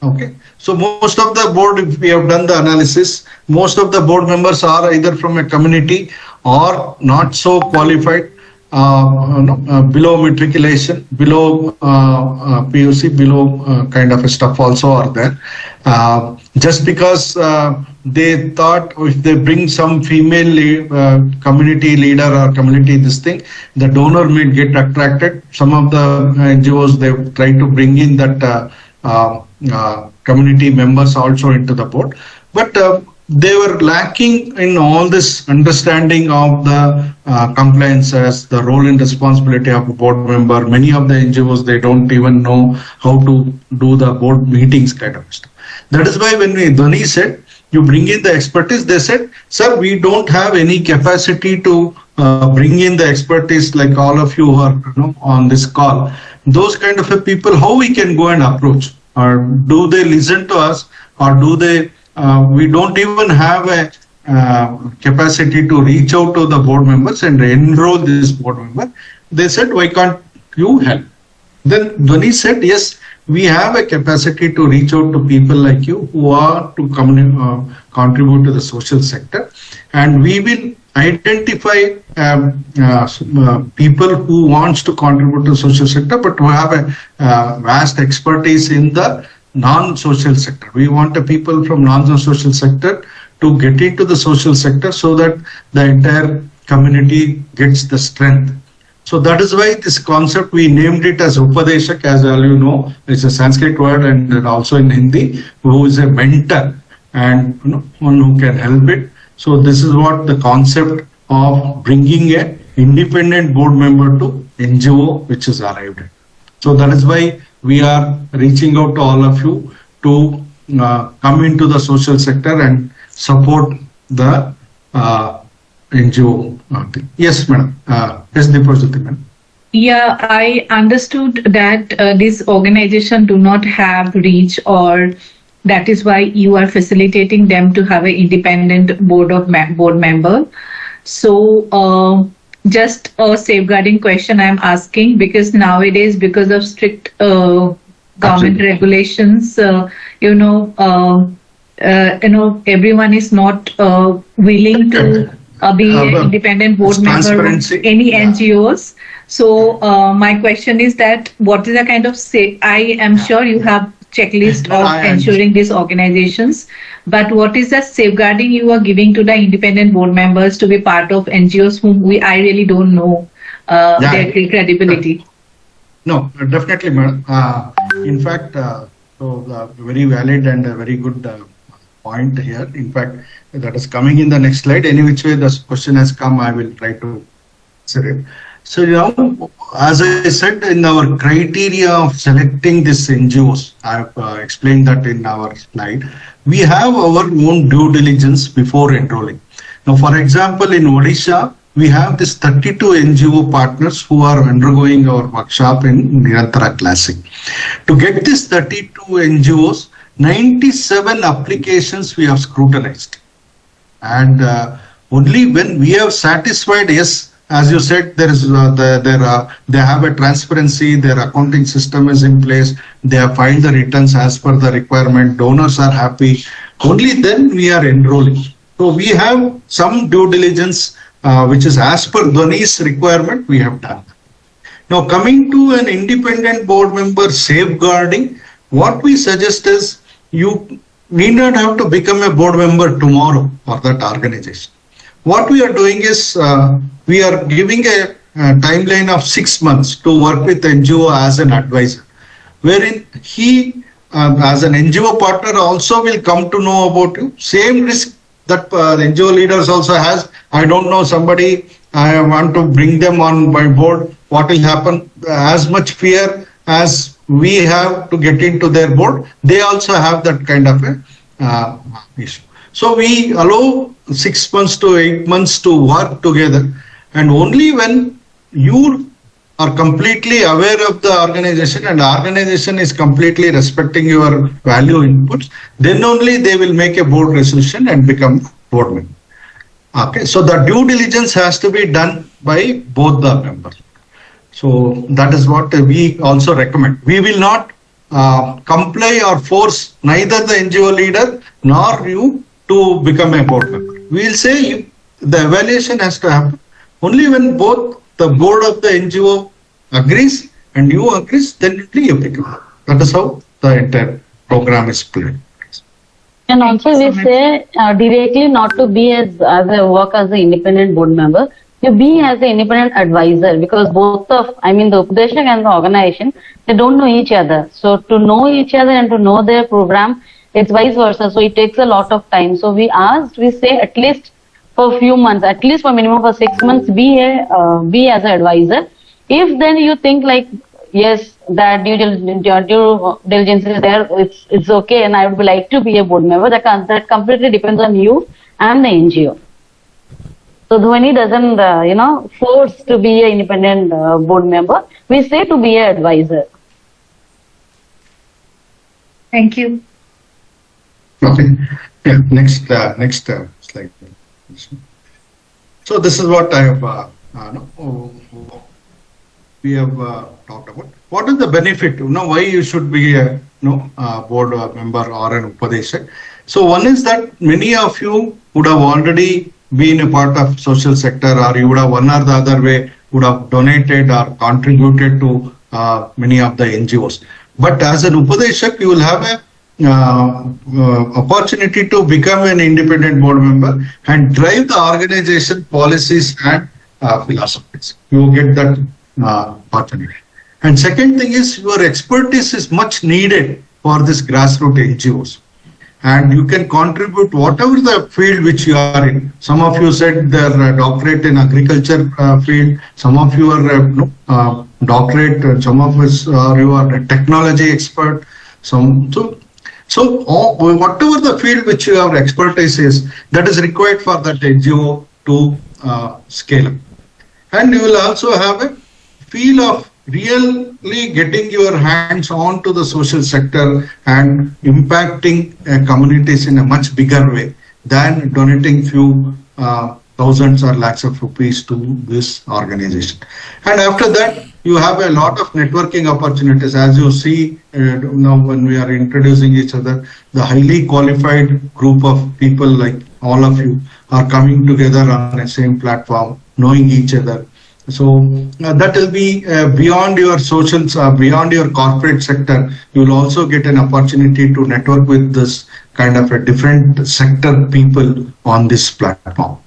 Okay. So most of the board, if we have done the analysis, most of the board members are either from a community or not so qualified, below matriculation, below PUC, below kind of stuff also are there. Just because they thought if they bring some female community leader or community this thing, the donor may get attracted. Some of the NGOs, they try to bring in that community members also into the board. But they were lacking in all this understanding of the compliances, the role and responsibility of a board member. Many of the NGOs, they don't even know how to do the board meetings kind of stuff. That is why when DHWANI said, you bring in the expertise, they said, sir, we don't have any capacity to bring in the expertise like all of you who are on this call. Those kind of people, how we can go and approach? Or do they listen to us, or do they we don't even have a capacity to reach out to the board members and enroll this board member. They said, why can't you help? Then DHWANI said, yes, we have a capacity to reach out to people like you who are to contribute to the social sector, and we will identify people who wants to contribute to the social sector but who have a vast expertise in the non-social sector. We want the people from non-social sector to get into the social sector so that the entire community gets the strength. So that is why this concept, we named it as UPADESHAK, as all you know, it's a Sanskrit word and also in Hindi, who is a mentor and one who can help it. So this is what the concept of bringing a independent board member to NGO which is arrived at. So that is why we are reaching out to all of you to come into the social sector and support the NGO. Yes, madam. Yes, Deepajyoti, madam. Yeah, I understood that this organization do not have reach, or that is why you are facilitating them to have an independent board member. So just a safeguarding question I'm asking, because nowadays, because of strict government Absolutely. regulations, everyone is not willing to be an independent board member of transparency. any Yeah. NGOs. So my question is that what is the kind of I am sure you have checklist No, of I ensuring these organizations, but what is the safeguarding you are giving to the independent board members to be part of NGOs whom I really don't know their credibility? No, definitely, madam. In fact, very valid and a very good point here. In fact, that is coming in the next slide. Any which way the question has come, I will try to answer it. So now, as I said, in our criteria of selecting these NGOs, I have explained that in our slide. We have our own due diligence before enrolling. Now, for example, in Odisha, we have this 32 NGO partners who are undergoing our workshop in Nirantara Classic. To get this 32 NGOs, 97 applications we have scrutinized. And only when we have satisfied, yes, as you said, there is they have a transparency, their accounting system is in place, they have filed the returns as per the requirement, donors are happy, only then we are enrolling. So we have some due diligence which is as per DHWANI's requirement, we have done. Now coming to an independent board member safeguarding, what we suggest is you need not have to become a board member tomorrow for that organization. What we are doing is we are giving a timeline of 6 months to work with NGO as an advisor, wherein he as an NGO partner also will come to know about you. Same risk that the NGO leaders also has. I don't know somebody, I want to bring them on my board, what will happen? As much fear as we have to get into their board, they also have that kind of a issue. So we allow 6 months to 8 months to work together, and only when you are completely aware of the organization and the organization is completely respecting your value inputs, then only they will make a board resolution and become board member. Okay, so the due diligence has to be done by both the members. So that is what we also recommend. We will not comply or force neither the NGO leader nor you to become a board member. We will say the evaluation has to happen only when both the board of the NGO agrees and you agrees, then you become. That is how the entire program is played. And Thank also you so we much. say directly not to be as a work as an independent board member. You be as an independent advisor, because both of, I mean, the Updeshak and the organization, they don't know each other. So to know each other and to know their program, it's vice versa. So it takes a lot of time. So we say at least for a few months, at least for minimum for 6 months, be as an advisor. If then you think like, yes, that due diligence is there, it's okay, and I would like to be a board member, that completely depends on you and the NGO. So DHWANI doesn't, force to be an independent board member. We say to be an advisor. Thank you. Okay. Yeah. Next slide. So this is what I have. We have talked about. What is the benefit? Why you should be a board member or an Upadeshak? So one is that many of you would have already been a part of social sector, or you would have one or the other way would have donated or contributed to many of the NGOs. But as an Upadeshak, you will have a opportunity to become an independent board member and drive the organization policies and philosophies. You get that opportunity. And second thing is, your expertise is much needed for this grassroots NGOs. And you can contribute whatever the field which you are in. Some of you said their doctorate in agriculture field. Some of you are doctorate. Some of us you are a technology expert. So whatever the field which your expertise is, that is required for that NGO to scale up. And you will also have a feel of really getting your hands on to the social sector and impacting communities in a much bigger way than donating few thousands or lakhs of rupees to this organization. And after that, you have a lot of networking opportunities. As you see now, when we are introducing each other, the highly qualified group of people like all of you are coming together on the same platform, knowing each other. So that will be beyond your socials, beyond your corporate sector. You will also get an opportunity to network with this kind of a different sector people on this platform.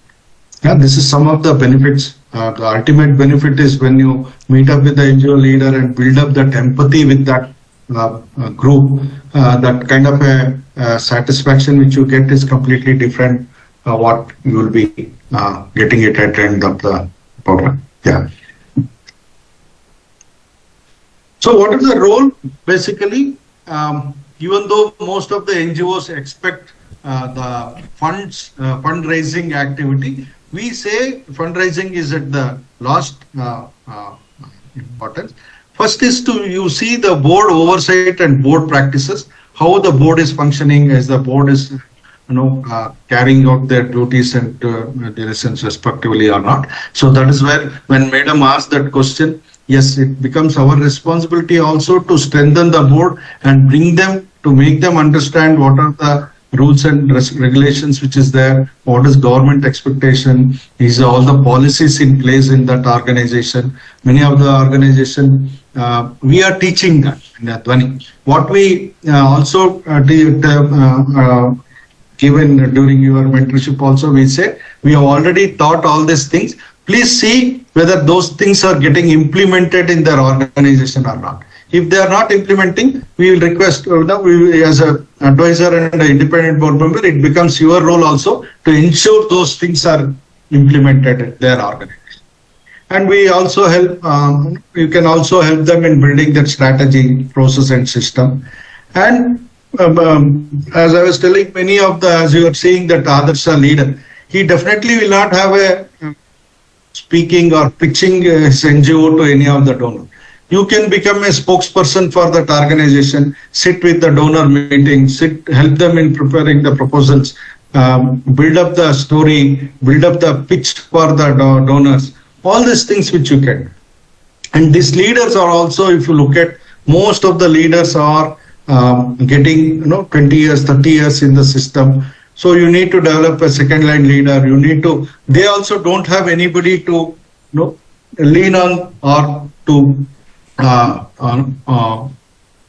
Yeah, this is some of the benefits. The ultimate benefit is when you meet up with the NGO leader and build up that empathy with that group. That kind of a satisfaction which you get is completely different. What you will be getting it at the end of the program. Yeah. So what is the role? Basically, even though most of the NGOs expect the fundraising activity, we say fundraising is at the last importance. First is you see the board oversight and board practices, how the board is functioning, as the board is carrying out their duties and directions respectively or not. So that is where, when Madam asked that question, yes, it becomes our responsibility also to strengthen the board and bring them, to make them understand what are the rules and regulations which is there, what is government expectation, is all the policies in place in that organization. Many of the organization, we are teaching that in DHWANI. What we also given during your mentorship also, we say, we have already taught all these things. Please see whether those things are getting implemented in their organization or not. If they are not implementing, we will request, as an advisor and an independent board member, it becomes your role also to ensure those things are implemented in their organization. And we also help, you can also help them in building that strategy, process and system. And as I was telling, many of the, as you are seeing that Adarsh leader, he definitely will not have a speaking or pitching his NGO to any of the donors. You can become a spokesperson for that organization, sit with the donor meeting, help them in preparing the proposals, build up the story, build up the pitch for the donors, all these things which you can. And these leaders are also, if you look at, most of the leaders are getting 20 years, 30 years in the system. So you need to develop a second line leader. You need to, they also don't have anybody to lean on or to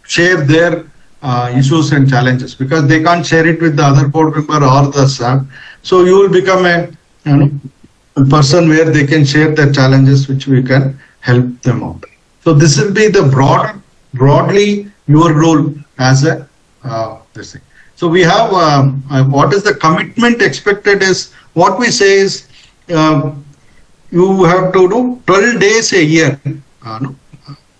share their issues and challenges, because they can't share it with the other board member or the staff. So you will become a person where they can share their challenges, which we can help them out. So this will be the broadly your role as a this thing. So we have what is the commitment expected is what we say is you have to do 12 days a year.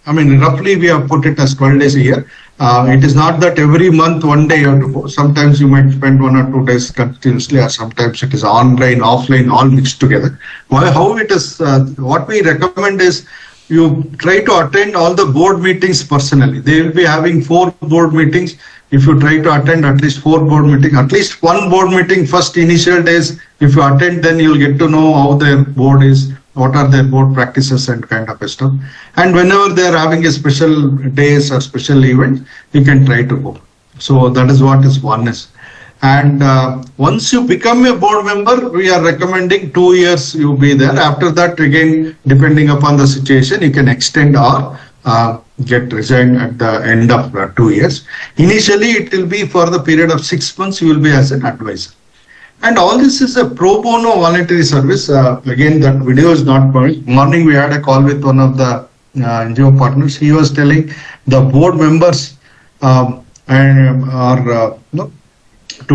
I mean, roughly we have put it as 12 days a year. It is not that every month, one day you have to go. Sometimes you might spend 1 or 2 days continuously, or sometimes it is online, offline, all mixed together. How it is, what we recommend is you try to attend all the board meetings personally. They will be having 4 board meetings. If you try to attend at least 4 board meetings, at least 1 board meeting first initial days, if you attend, then you'll get to know how their board is, what are their board practices and kind of stuff. And whenever they are having a special days or special event, you can try to go. So that is what is one is. And once you become a board member, we are recommending 2 years you be there. After that, again, depending upon the situation, you can extend or get resigned at the end of 2 years. Initially, it will be for the period of 6 months, you will be as an advisor. And all this is a pro bono voluntary service. Again, that video is not going. Morning, we had a call with one of the NGO partners. He was telling the board members to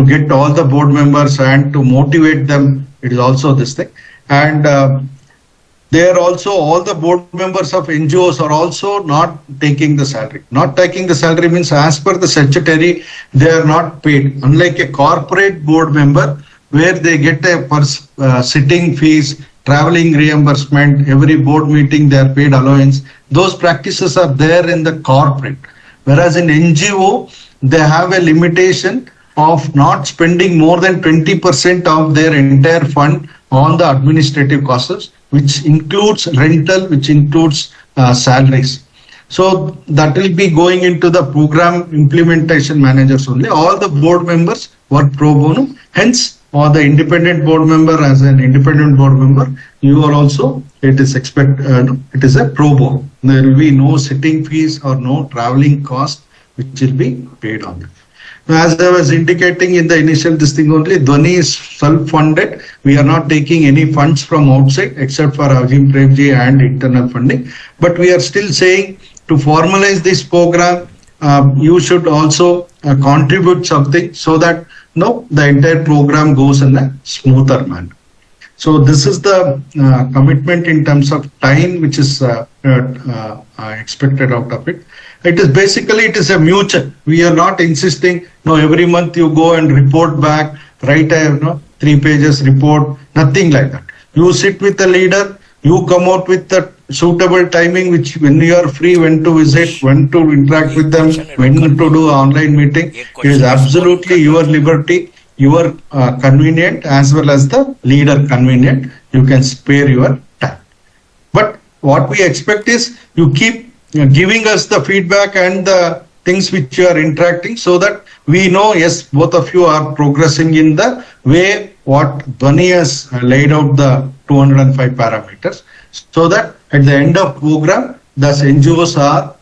get all the board members and to motivate them. It is also this thing. And they are also, all the board members of NGOs are also not taking the salary. Not taking the salary means as per the statutory, they are not paid. Unlike a corporate board member, where they get a sitting fees, traveling reimbursement, every board meeting they are paid allowance. Those practices are there in the corporate. Whereas in NGO, they have a limitation of not spending more than 20% of their entire fund on the administrative costs, which includes rental, which includes salaries. So that will be going into the program implementation managers only. All the board members work pro bono. Hence, or the independent board member, as an independent board member, you are also, it is it is a pro bono. There will be no sitting fees or no traveling cost which will be paid on it. As I was indicating in the initial this thing only, DHWANI is self-funded. We are not taking any funds from outside except for Ajim Premji and internal funding. But we are still saying to formalize this program, you should also contribute something so that the entire program goes in a smoother manner. So this is the commitment in terms of time which is expected out of it. It is basically, it is a mutual. We are not insisting, every month you go and report back, write a 3 pages report, nothing like that. You sit with the leader, you come out with the suitable timing, which when you are free, when to visit, when to interact with them, when to do online meeting. It is absolutely your liberty, your convenient as well as the leader convenient. You can spare your time. But what we expect is you keep giving us the feedback and the things which you are interacting so that we know, yes, both of you are progressing in the way what DHWANI has laid out the 205 parameters, so that at the end of program, the NGOs are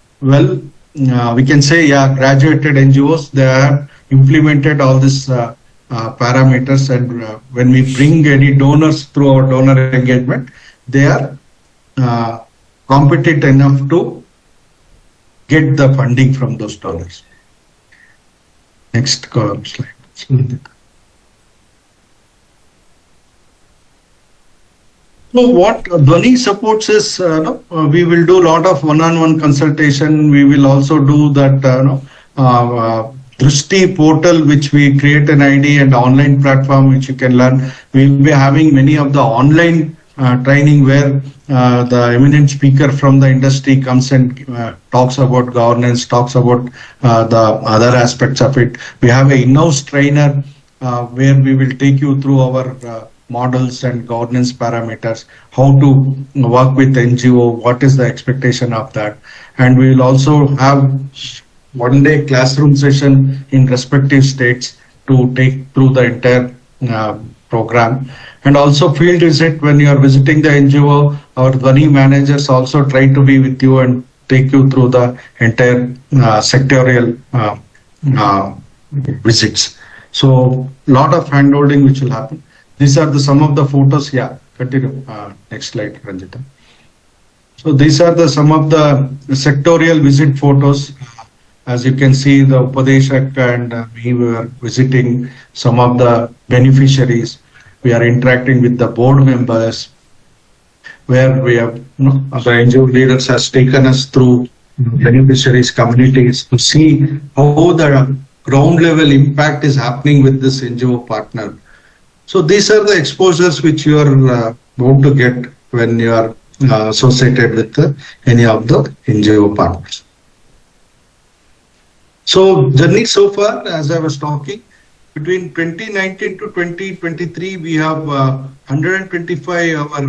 we can say, graduated NGOs, they have implemented all these parameters, and when we bring any donors through our donor engagement, they are competent enough to get the funding from those donors. Next slide. So what DHWANI supports is, we will do a lot of one-on-one consultation. We will also do that, Drishti portal, which we create an ID and online platform which you can learn. We will be having many of the online training where the eminent speaker from the industry comes and talks about governance, talks about the other aspects of it. We have an in-house trainer where we will take you through our models and governance parameters, how to work with NGO, what is the expectation of that. And we will also have one-day classroom session in respective states to take through the entire program. And also field visit when you are visiting the NGO, our DHWANI managers also try to be with you and take you through the entire sectorial visits. So lot of handholding which will happen. These are some of the photos. Yeah, continue. Next slide, Ranjita. So these are some of the sectorial visit photos. As you can see, the UPADESHAK and we were visiting some of the beneficiaries. We are interacting with the board members, where we have, the NGO leaders has taken us through beneficiaries, communities to see how the ground level impact is happening with this NGO partner. So these are the exposures which you are going to get when you are associated with any of the NGO partners. So journey so far, as I was talking, between 2019 to 2023, we have 125 our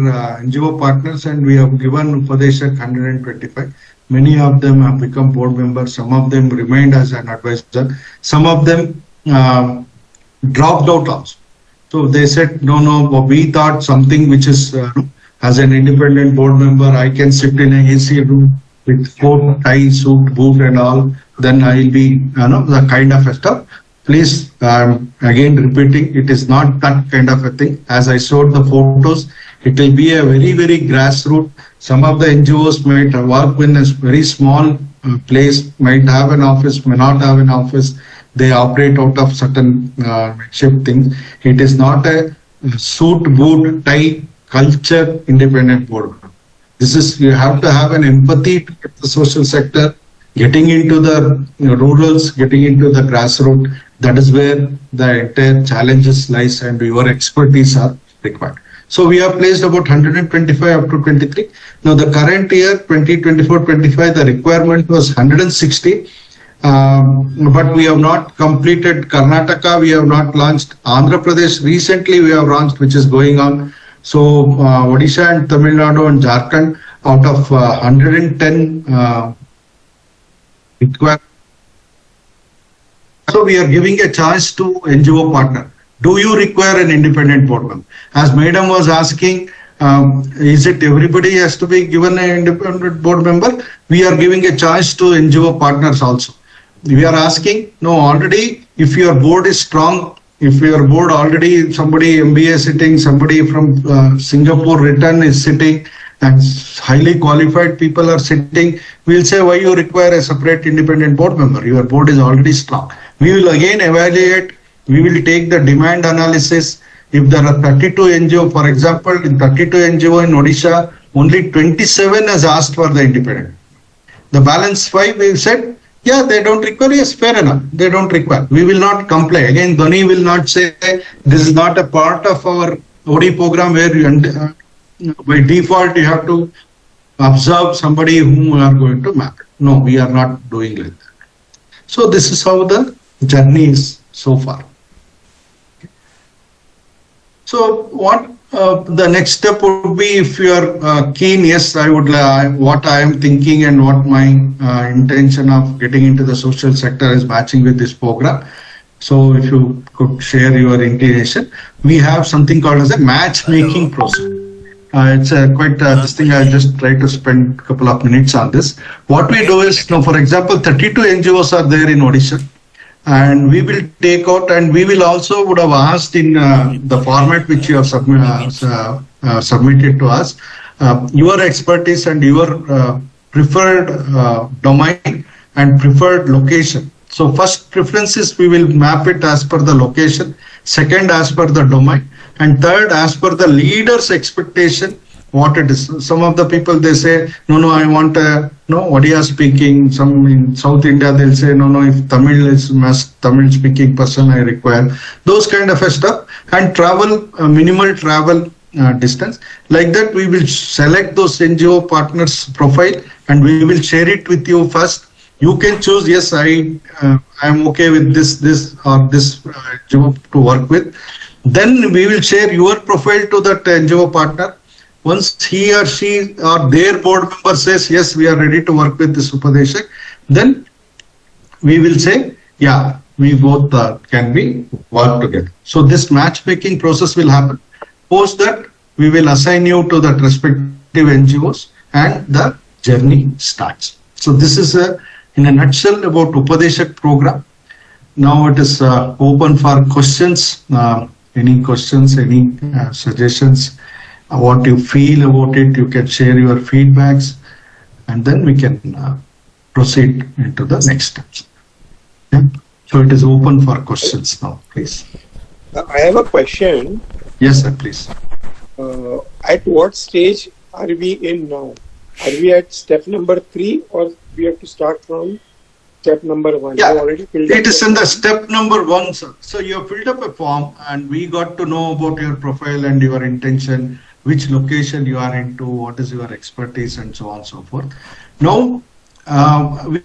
NGO partners, and we have given UPADESHAK 125. Many of them have become board members. Some of them remained as an advisor. Some of them dropped out also. So they said, no, we thought something which is, as an independent board member, I can sit in an AC room with coat, tie, suit, boot and all. Then I will be, the kind of stuff. Please, again repeating, it is not that kind of a thing. As I showed the photos, it will be a very, very grassroots. Some of the NGOs might work in a very small place, might have an office, may not have an office. They operate out of certain makeshift things. It is not a suit, boot, tie, culture independent board. This is, you have to have an empathy to the social sector, getting into the rurals, getting into the grassroots. That is where the entire challenges lies, and your expertise are required. So we have placed about 125 up to 23. Now the current year, 2024-25, the requirement was 160. But we have not completed Karnataka, we have not launched Andhra Pradesh. Recently we have launched, which is going on. So Odisha and Tamil Nadu and Jharkhand, out of 110 requirements. So we are giving a chance to NGO partner. Do you require an independent board member? As Madam was asking, is it everybody has to be given an independent board member? We are giving a chance to NGO partners also. We are asking, no, already if your board is strong, if your board already somebody MBA sitting, somebody from Singapore return is sitting, and highly qualified people are sitting, we'll say why you require a separate independent board member. Your board is already strong. We will again evaluate. We will take the demand analysis. If there are 32 NGO, for example, in 32 NGO in Odisha, only 27 has asked for the independent. The balance 5, we said, yeah, they don't require. Yes, fair enough. They don't require. We will not comply. Again, DHWANI will not say this is not a part of our OD program where you, by default you have to observe somebody whom we are going to map. No, we are not doing like that. So this is how the journey is so far. So what the next step would be, if you are keen, yes, I would, what I am thinking and what my intention of getting into the social sector is matching with this program. So if you could share your inclination, we have something called as a matchmaking process. It's quite this thing. I just try to spend a couple of minutes on this. What we do is, now, for example, 32 NGOs are there in Odisha. And we will take out, and we will also would have asked in the format which you have submitted to us, your expertise and your preferred domain and preferred location. So first preferences, we will map it as per the location, second as per the domain, and third as per the leader's expectation, what it is. Some of the people, they say, no, I want Odia speaking. Some in South India, they'll say, no, if Tamil is Tamil speaking person, I require. Those kind of stuff. And travel, minimal travel distance. Like that, we will select those NGO partners profile and we will share it with you first. You can choose, yes, I am okay with this or this NGO to work with. Then we will share your profile to that NGO partner. Once he or she or their board member says, yes, we are ready to work with this UPADESHAK, then we will say, yeah, we both can be work together. So this matchmaking process will happen. Post that, we will assign you to that respective NGOs and the journey starts. So this is in a nutshell about UPADESHAK program. now it is open for questions. Any questions, any suggestions, what you feel about it, you can share your feedbacks, and then we can proceed into the next steps. Yeah. So it is open for questions now, please. I have a question. Yes, sir, please. At what stage are we in now? Are we at step number 3 or we have to start from step number 1? Yeah, You already filled it up is in the step number 1, sir. So you have filled up a form and we got to know about your profile and your intention, which location you are into, what is your expertise, and so on and so forth. Now,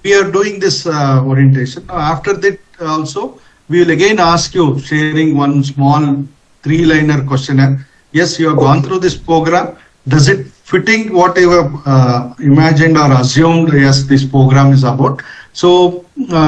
we are doing this orientation. Now, after that also, we will again ask you sharing one small 3-liner questionnaire. Yes, you have gone through this program. Does it fitting what you have imagined or assumed? Yes, this program is about. So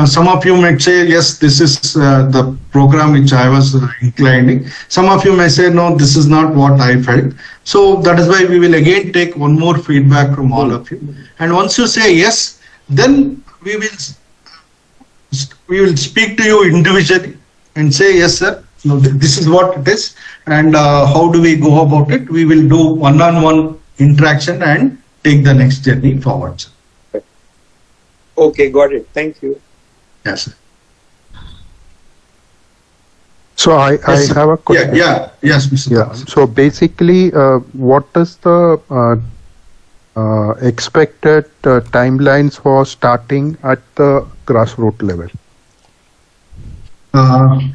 some of you might say, yes, this is the program which I was inclining. Some of you may say, no, this is not what I felt. So that is why we will again take one more feedback from all of you. And once you say yes, then we will speak to you individually and say, yes, sir, no, this is what it is. And how do we go about it? We will do one-on-one interaction and take the next journey forward, sir. Okay, got it. Thank you. Yes, sir. So I Yes, have a question. Yes, Mr. Yeah. Thomas. So basically, what is the expected timelines for starting at the grassroots level?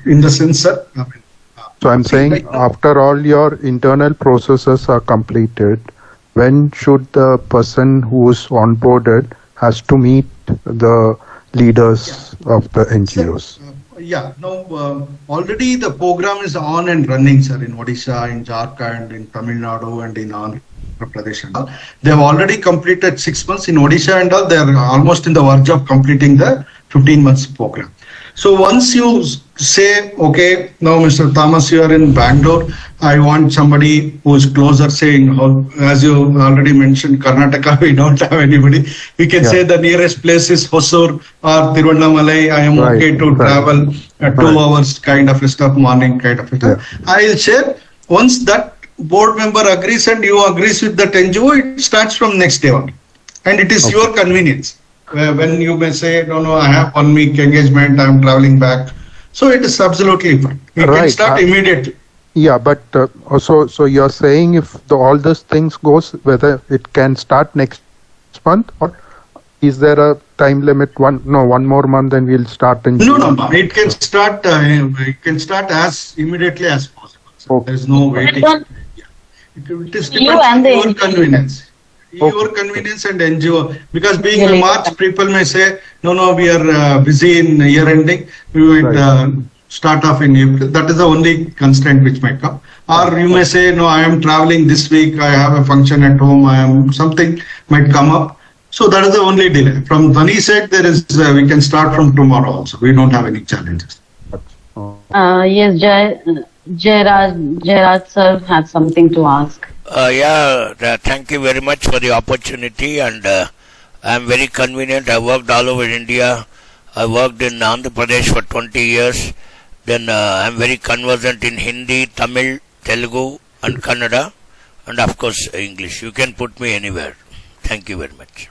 In the sense, sir, So I'm saying after all your internal processes are completed, when should the person who is onboarded has to meet the leaders of the NGOs? Already the program is on and running, sir, in Odisha, in Jharkhand, in Tamil Nadu, and in Andhra Pradesh and all. They have already completed 6 months in Odisha and all. They are almost in the verge of completing the 15 months program. So once you say, okay, now Mr. Thomas, you are in Bangalore, I want somebody who is closer, saying, as you already mentioned, Karnataka, we don't have anybody. We can say the nearest place is Hosur or Tiruvannamalai. I am okay to travel 2 hours kind of stuff, morning kind of stuff. I'll share. Once that board member agrees and you agrees with that NGO, it starts from next day on. And it is your convenience. When you may say, no, I have 1 week engagement, I'm traveling back. So it is absolutely fine. You can start immediately. Yeah, but so you're saying if all these things goes, whether it can start next month, or is there a time limit? One more month, and we'll start in June? No. It can start. It can start as immediately as possible. So there is no waiting. It is depends on your convenience. Your convenience and NGO, because being in March, people may say, no, we are busy in year ending. We might start off in April. That is the only constraint which might come. Or you may say, no, I am traveling this week. I have a function at home. Something might come up. So that is the only delay. From DHWANI side, there is we can start from tomorrow also. We don't have any challenges. Yes, Jairaj sir had something to ask. Thank you very much for the opportunity, and I am very convenient. I worked all over India. I worked in Andhra Pradesh for 20 years. Then I am very conversant in Hindi, Tamil, Telugu and Kannada, and of course English. You can put me anywhere. Thank you very much.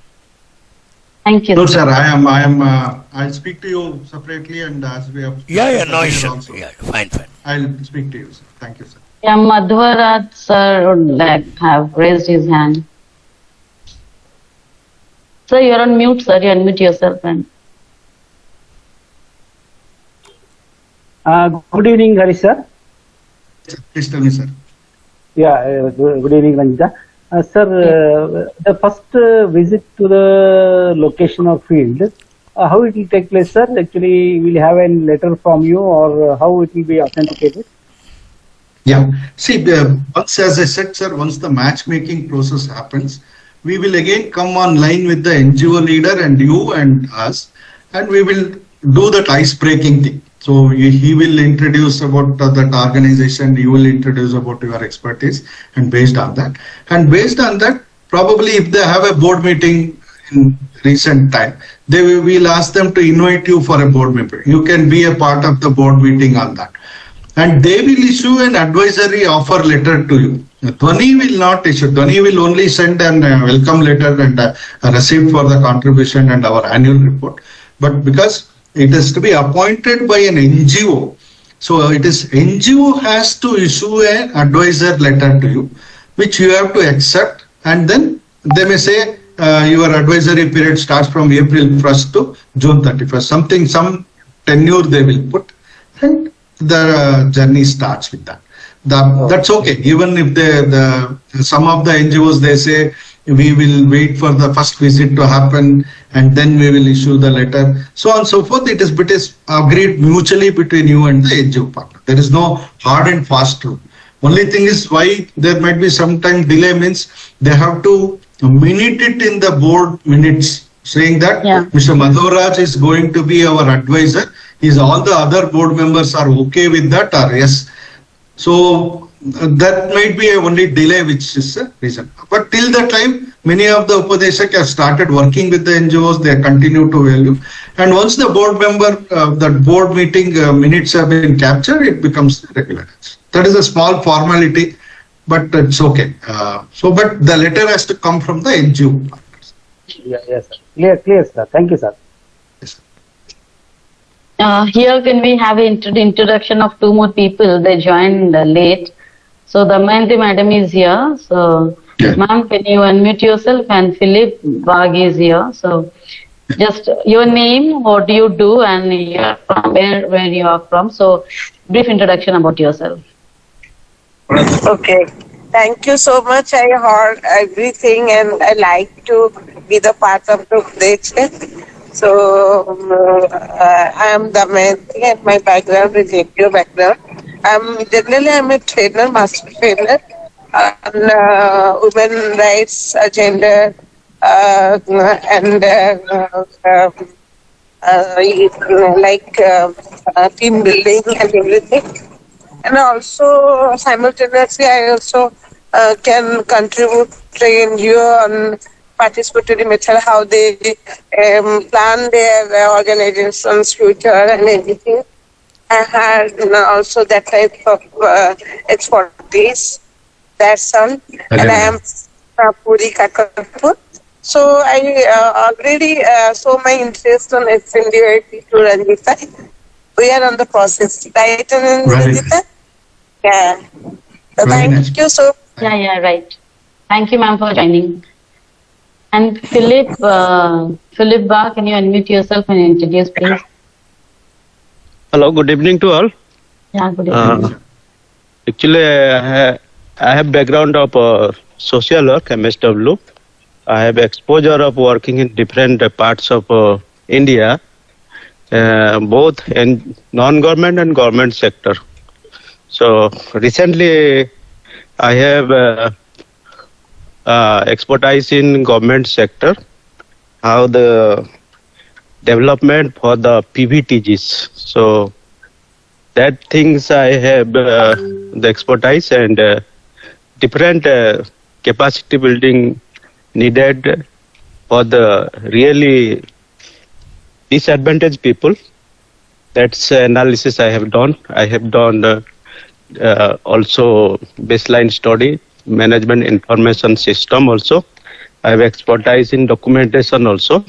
Thank you. No, sir, I'll speak to you separately, and as we have... No issue. Fine. I'll speak to you, sir. Thank you, sir. Yeah, Madhwaraj sir would have raised his hand. Sir, you're on mute, sir. You unmute yourself. And good evening, Harish sir. Please tell me, sir. Yeah, good evening, Ranjita. Sir, the first visit to the location or field, how it will take place, sir? Actually, we'll have a letter from you, or how it will be authenticated? Yeah. See, once, as I said, sir, once the matchmaking process happens, we will again come online with the NGO leader and you and us, and we will do that ice-breaking thing. So he will introduce about that organization, you will introduce about your expertise, and based on that, probably if they have a board meeting in recent time, we'll ask them to invite you for a board member. You can be a part of the board meeting on that. And they will issue an advisory offer letter to you. DHWANI will not issue. DHWANI will only send a welcome letter and a receipt for the contribution and our annual report. But because it is to be appointed by an NGO, so it is NGO has to issue an advisor letter to you, which you have to accept, and then they may say your advisory period starts from April 1st to June 31st. Some tenure they will put, and the journey starts with that. That's okay. Even if some of the NGOs, they say we will wait for the first visit to happen and then we will issue the letter, so on and so forth. It is agreed mutually between you and the NGO partner. There is no hard and fast rule. Only thing is why there might be some time delay means they have to minute it in the board minutes, saying that Mr. Madhavraj is going to be our advisor. Is all the other board members are okay with that, or yes? So that might be a only delay, which is a reason. But till that time, many of the Upadeshak have started working with the NGOs. They continue to value. And once the board member, the board meeting minutes have been captured, it becomes regular. That is a small formality, but it's okay. But the letter has to come from the NGO partners. Yes, sir. Clear, sir. Thank you, sir. Here can we have an introduction of two more people? They joined late. So the Damayanti madam is here. So ma'am, can you unmute yourself? And Philip Bagh is here. So just your name, what do you do, and you're from where you are from. So brief introduction about yourself. Okay. Thank you so much. I heard everything and I like to be the part of the update. So I am Damayanti and my background is APO background. I'm a trainer, master trainer on women rights, gender, and team building and everything. And also simultaneously, I also can contribute, train you on participatory method, how they plan their organization's future and everything. I had also that type of expertise. That's all. And I am Puri Kakarpur. So I already saw my interest on SNDIT to Ranjita. We are on the process, right, Ranjita? Yeah. So thank you so much. Yeah, right. Thank you, ma'am, for joining. And Philip Bagh, can you unmute yourself and introduce, please? Hello, good evening to all. Yeah, good evening. Actually, I have background of social work, MSW. I have exposure of working in different parts of India, both in non-government and government sector. So recently, I have expertise in government sector, how the development for the PVTGs. So that things I have the expertise and different capacity building needed for the really disadvantaged people. That's analysis I have done. I have done also baseline study, management information system also. I have expertise in documentation also.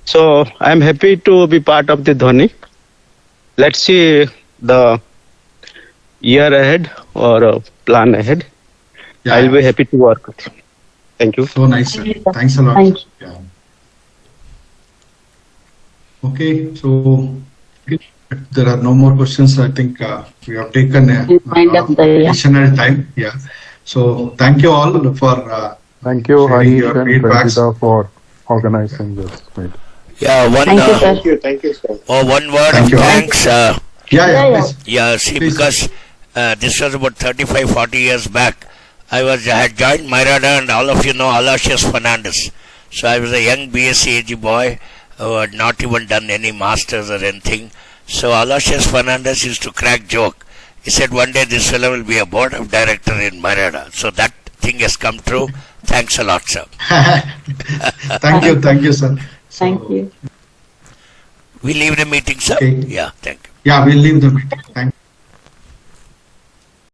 So I am happy to be part of the DHWANI. Let's see the year ahead or plan ahead. Yeah. I'll be happy to work with you. Thank you. So nice, sir. Thanks a lot. Thank you. Yeah. Okay, so there are no more questions. I think we have taken additional time. Yeah. So thank you all for thank you, sharing Harish your and feedbacks. Ranjita, for organizing this meeting. Yeah, Thank you, Thank you, sir. one word Thank of you. thanks. Please. Yeah, see, Please. because this was about 35-40 years back. I had joined Myrada, and all of you know Aloysius Fernandez. So I was a young BSc AG boy who had not even done any masters or anything. So Aloysius Fernandez used to crack joke. He said one day this fellow will be a board of director in Myrada. So that thing has come true. Thanks a lot, sir. Thank you, sir. Thank you. We leave the meeting, sir. Okay. Yeah, thank you. Yeah, we'll leave the meeting. Thank you.